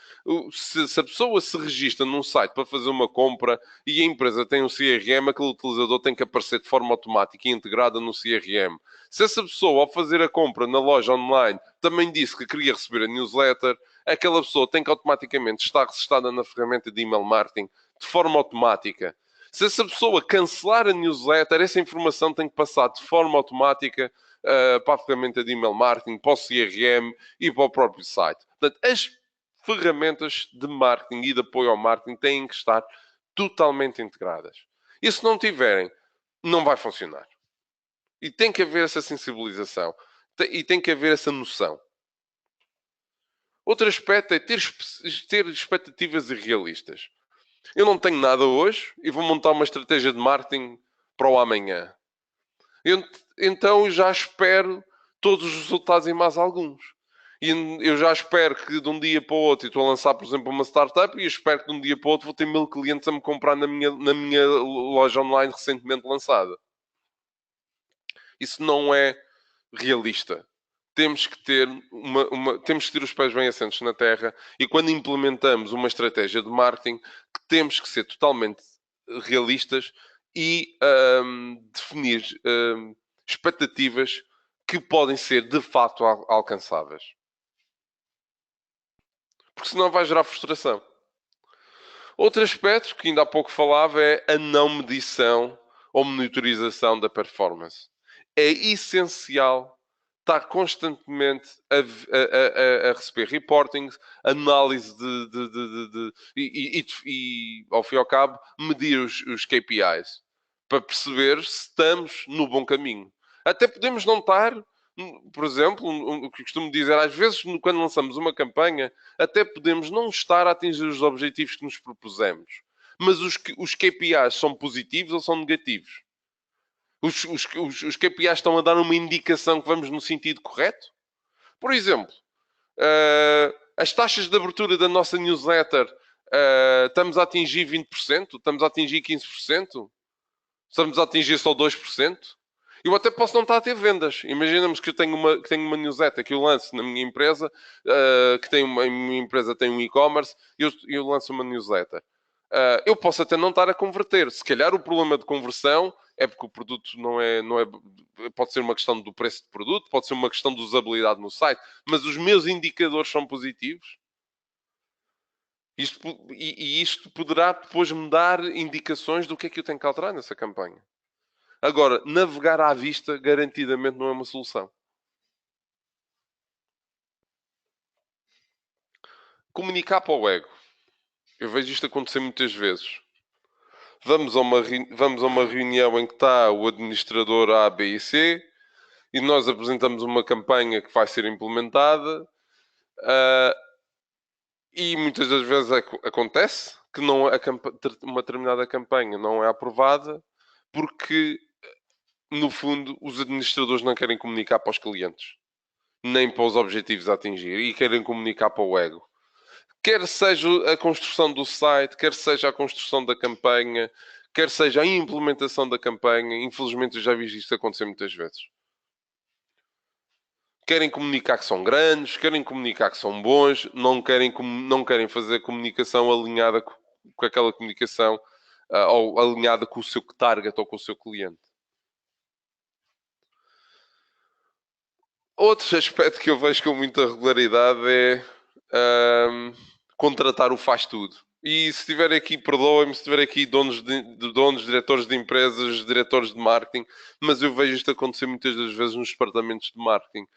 Se a pessoa se registra num site para fazer uma compra e a empresa tem um CRM, aquele utilizador tem que aparecer de forma automática e integrada no CRM. Se essa pessoa, ao fazer a compra na loja online, também disse que queria receber a newsletter, aquela pessoa tem que automaticamente estar registada na ferramenta de email marketing de forma automática. Se essa pessoa cancelar a newsletter, essa informação tem que passar de forma automática para a ferramenta de email marketing, para o CRM e para o próprio site. Portanto, as ferramentas de marketing e de apoio ao marketing têm que estar totalmente integradas. E se não tiverem, não vai funcionar. E tem que haver essa sensibilização. E tem que haver essa noção. Outro aspecto é ter expectativas irrealistas. Eu não tenho nada hoje e vou montar uma estratégia de marketing para o amanhã. Então já espero todos os resultados em mais alguns. E eu já espero que de um dia para o outro, e estou a lançar, por exemplo, uma startup, e eu espero que de um dia para o outro vou ter 1000 clientes a me comprar na minha loja online recentemente lançada. Isso não é realista. Temos que ter temos que ter os pés bem assentos na terra e quando implementamos uma estratégia de marketing, que temos que ser totalmente realistas e definir expectativas que podem ser de facto alcançáveis. Porque senão vai gerar frustração. Outro aspecto que ainda há pouco falava é a não medição ou monitorização da performance. É essencial estar constantemente a receber reportings, análise e, ao fim e ao cabo, medir os KPIs. para perceber se estamos no bom caminho. Até podemos não estar, por exemplo, o que costumo dizer, às vezes, quando lançamos uma campanha, até podemos não estar a atingir os objetivos que nos propusemos. Mas os KPIs são positivos ou são negativos? Os KPIs estão a dar uma indicação que vamos no sentido correto? Por exemplo, as taxas de abertura da nossa newsletter, estamos a atingir 20%? Estamos a atingir 15%? Estamos a atingir só 2%? Eu até posso não estar a ter vendas. Imaginamos que eu tenho uma newsletter que eu lanço na minha empresa, que tem a minha empresa tem um e-commerce, e eu lanço uma newsletter. Eu posso até não estar a converter. Se calhar o problema de conversão é porque o produto não é. Pode ser uma questão do preço de produto, pode ser uma questão de usabilidade no site, mas os meus indicadores são positivos. Isto poderá depois me dar indicações do que é que eu tenho que alterar nessa campanha. Agora, navegar à vista garantidamente não é uma solução. Comunicar para o ego. Eu vejo isto acontecer muitas vezes. Vamos a uma reunião em que está o administrador A, B e C e nós apresentamos uma campanha que vai ser implementada, ah, e muitas das vezes acontece que uma determinada campanha não é aprovada porque, no fundo, os administradores não querem comunicar para os clientes, nem para os objetivos a atingir, e querem comunicar para o ego. Quer seja a construção do site, quer seja a construção da campanha, quer seja a implementação da campanha, infelizmente eu já vi isto acontecer muitas vezes. Querem comunicar que são grandes, querem comunicar que são bons, não querem fazer comunicação alinhada com aquela comunicação, ou alinhada com o seu target ou com o seu cliente. Outro aspecto que eu vejo com muita regularidade é contratar o faz tudo. E se tiver aqui, perdoem-me, se tiver aqui donos, diretores de empresas, diretores de marketing, mas eu vejo isto acontecer muitas das vezes nos departamentos de marketing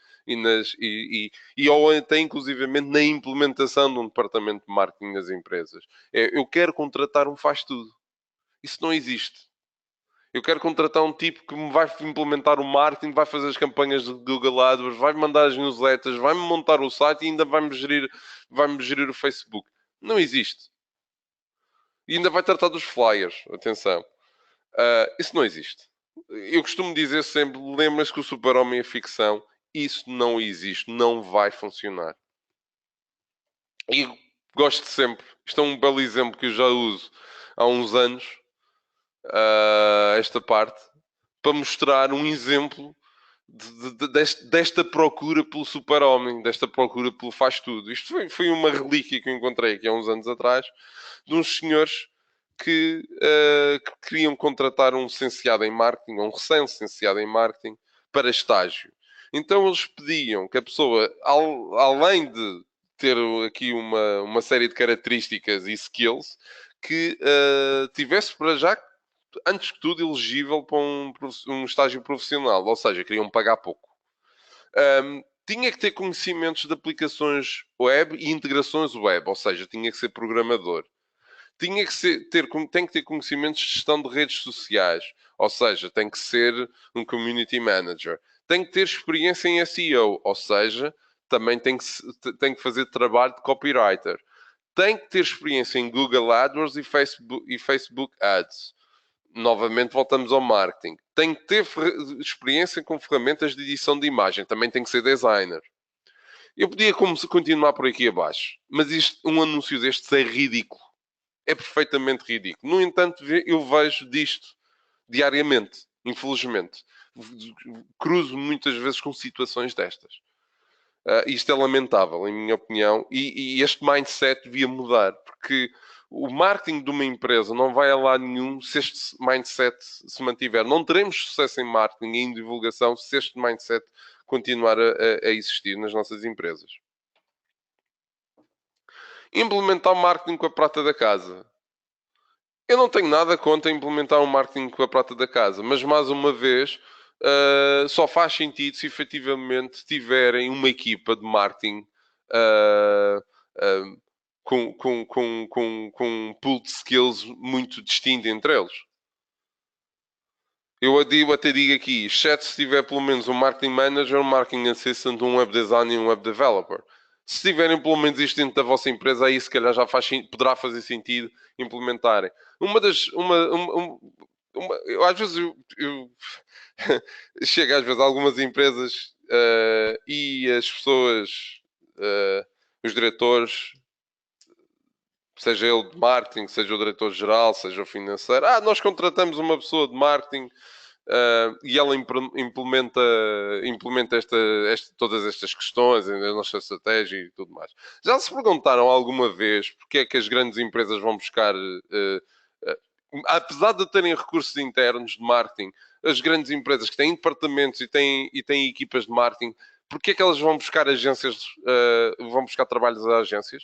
ou até inclusivamente na implementação de um departamento de marketing nas empresas. Eu quero contratar um faz tudo. Isso não existe. Eu quero contratar um tipo que me vai implementar o marketing, vai fazer as campanhas de Google AdWords, vai me mandar as newsletters, vai-me montar o site e ainda vai-me gerir o Facebook. Não existe. E ainda vai tratar dos flyers. Atenção. Isso não existe. Eu costumo dizer sempre, lembras que o super-homem é ficção. Isso não existe. Não vai funcionar. E gosto sempre. Isto é um belo exemplo que eu já uso há uns anos. Esta parte. Para mostrar um exemplo desta procura pelo super-homem, desta procura pelo faz-tudo. Isto foi uma relíquia que eu encontrei aqui há uns anos atrás, de uns senhores que queriam contratar um licenciado em marketing, ou um recém-licenciado em marketing, para estágio. Então eles pediam que a pessoa, além de ter aqui uma série de características e skills, que tivesse para já, antes que tudo, elegível para um estágio profissional, ou seja, queriam pagar pouco. Tinha que ter conhecimentos de aplicações web e integrações web, ou seja, tinha que ser programador. Tem que ter conhecimentos de gestão de redes sociais, ou seja, tem que ser um community manager. Tem que ter experiência em SEO, ou seja, também tem que fazer trabalho de copywriter. Tem que ter experiência em Google AdWords e Facebook Ads. Novamente voltamos ao marketing. Tem que ter experiência com ferramentas de edição de imagem. Também tem que ser designer. Eu podia continuar por aqui abaixo, mas um anúncio destes é ridículo. É perfeitamente ridículo. No entanto, eu vejo disto diariamente, infelizmente. Cruzo muitas vezes com situações destas. Isto é lamentável, em minha opinião, e este mindset devia mudar, porque o marketing de uma empresa não vai a lado nenhum se este mindset se mantiver. Não teremos sucesso em marketing e em divulgação se este mindset continuar a existir nas nossas empresas. Implementar o marketing com a prata da casa. Eu não tenho nada contra implementar um marketing com a prata da casa, mas mais uma vez, só faz sentido se efetivamente tiverem uma equipa de marketing uh, uh, com um pool de skills muito distinto entre eles. Eu até digo aqui, exceto se tiver pelo menos um marketing manager, um marketing assistant, um web designer e um web developer. Se tiverem pelo menos isto dentro da vossa empresa, aí se calhar já poderá fazer sentido implementarem. Uma das. Eu, às vezes eu chego às vezes a algumas empresas e as pessoas, eh, os diretores, seja ele de marketing, seja o diretor-geral, seja o financeiro. Nós contratamos uma pessoa de marketing e ela implementa todas estas questões, a nossa estratégia e tudo mais. Já se perguntaram alguma vez porque é que as grandes empresas vão buscar, apesar de terem recursos internos de marketing, as grandes empresas que têm departamentos e têm equipas de marketing, porque é que elas vão buscar agências, vão buscar trabalhos às agências?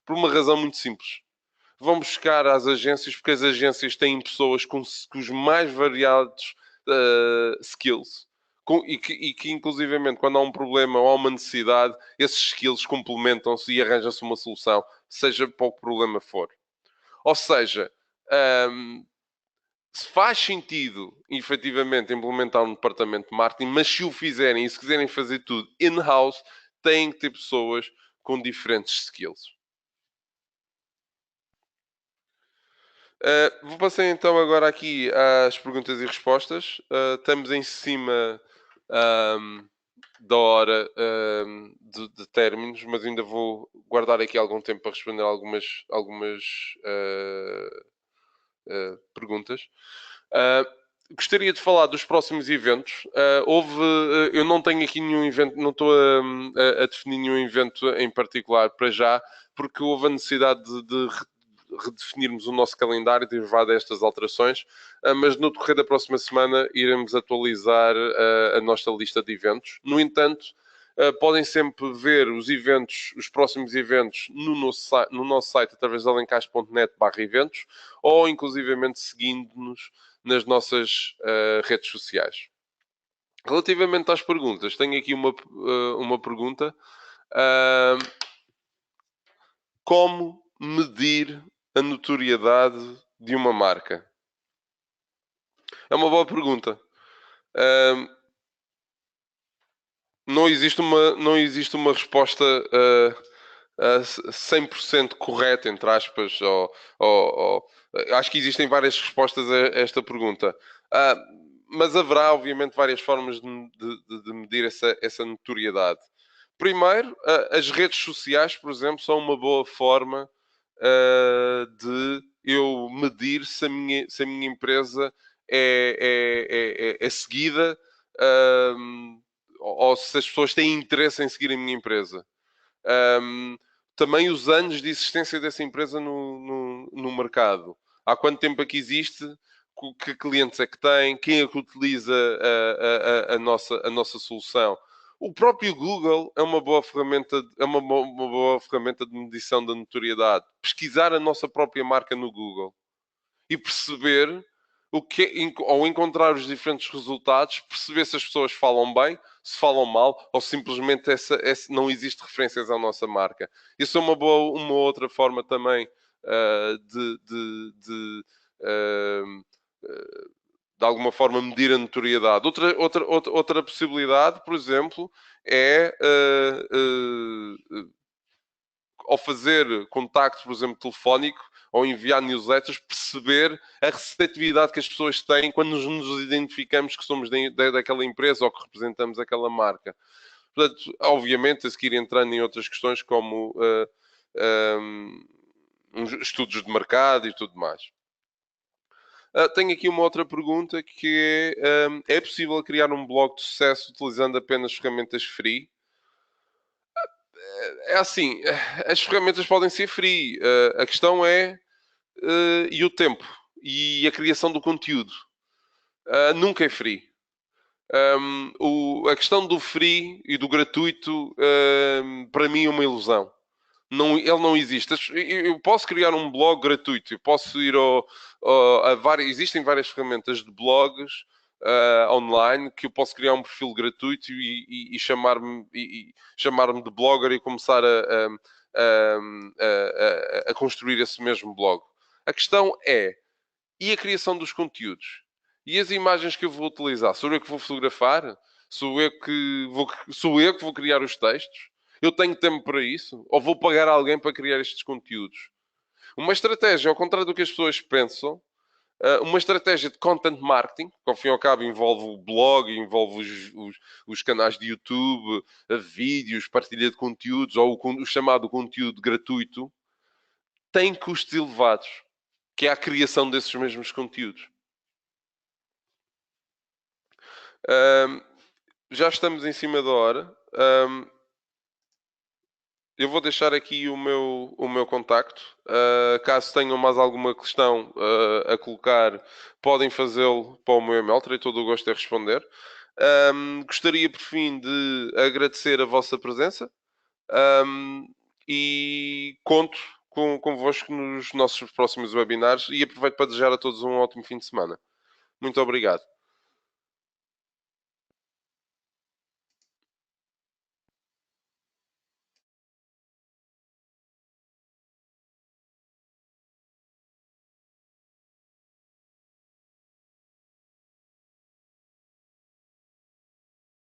Por uma razão muito simples, vão buscar às agências porque as agências têm pessoas com os mais variados skills. E que, inclusivamente, quando há um problema ou há uma necessidade, esses skills complementam-se e arranja-se uma solução, seja para o que o problema for. Ou seja, um, se faz sentido, efetivamente, implementar um departamento de marketing, mas se o fizerem e se quiserem fazer tudo in-house, têm que ter pessoas com diferentes skills. Vou passar então agora aqui às perguntas e respostas. Estamos em cima ahm, da hora de términos, mas ainda vou guardar aqui algum tempo para responder algumas perguntas. Ah, Gostaria de falar dos próximos eventos. Eu não tenho aqui nenhum evento, não estou a definir nenhum evento em particular para já, porque houve a necessidade de redefinirmos o nosso calendário derivado a estas alterações, mas no decorrer da próxima semana iremos atualizar a nossa lista de eventos. No entanto, podem sempre ver os eventos, os próximos eventos no nosso site através de alencastre.net/eventos ou inclusivamente seguindo-nos nas nossas redes sociais. Relativamente às perguntas, tenho aqui uma pergunta. Uh, Como medir a notoriedade de uma marca? É uma boa pergunta. Uh, não existe uma resposta 100% correta, entre aspas, acho que existem várias respostas a esta pergunta. Ah, mas haverá, obviamente, várias formas de medir essa notoriedade. Primeiro, as redes sociais, por exemplo, são uma boa forma de eu medir se a minha empresa é seguida, ou se as pessoas têm interesse em seguir a minha empresa. Um, Também os anos de existência dessa empresa no mercado. Há quanto tempo é que existe? Que clientes é que tem? Quem é que utiliza a nossa solução? O próprio Google é uma boa ferramenta, uma boa ferramenta de medição da notoriedade. Pesquisar a nossa própria marca no Google e perceber ou encontrar os diferentes resultados, perceber se as pessoas falam bem, se falam mal, ou simplesmente não existe referências à nossa marca. Isso é uma outra forma também uh, de alguma forma medir a notoriedade. Outra possibilidade, por exemplo, é ao fazer contactos, por exemplo, telefónico, ou enviar newsletters, perceber a receptividade que as pessoas têm quando nos identificamos que somos daquela empresa ou que representamos aquela marca. Portanto, obviamente, a seguir entrando em outras questões como estudos de mercado e tudo mais. Tenho aqui uma outra pergunta que é possível criar um blog de sucesso utilizando apenas ferramentas free? É assim, as ferramentas podem ser free. A questão é e o tempo e a criação do conteúdo. Nunca é free. A questão do free e do gratuito, para mim, é uma ilusão. Não, ele não existe. Eu posso criar um blog gratuito, eu posso ir existem várias ferramentas de blogs online que eu posso criar um perfil gratuito e chamar-me de blogger e começar a construir esse mesmo blog. A questão é, e a criação dos conteúdos? E as imagens que eu vou utilizar? Sou eu que vou fotografar? Sou eu que vou criar os textos? Eu tenho tempo para isso? Ou vou pagar alguém para criar estes conteúdos? Uma estratégia, ao contrário do que as pessoas pensam, uma estratégia de content marketing, que ao fim e ao cabo envolve o blog, envolve os canais de YouTube, vídeos, partilha de conteúdos ou o chamado conteúdo gratuito, tem custos elevados, que é a criação desses mesmos conteúdos. Ahm, já estamos em cima da hora. Eu vou deixar aqui o meu contacto. Caso tenham mais alguma questão a colocar, podem fazê-lo para o meu e-mail. Terei todo o gosto em responder. Gostaria, por fim, de agradecer a vossa presença. E conto convosco nos nossos próximos webinars e aproveito para desejar a todos um ótimo fim de semana. Muito obrigado.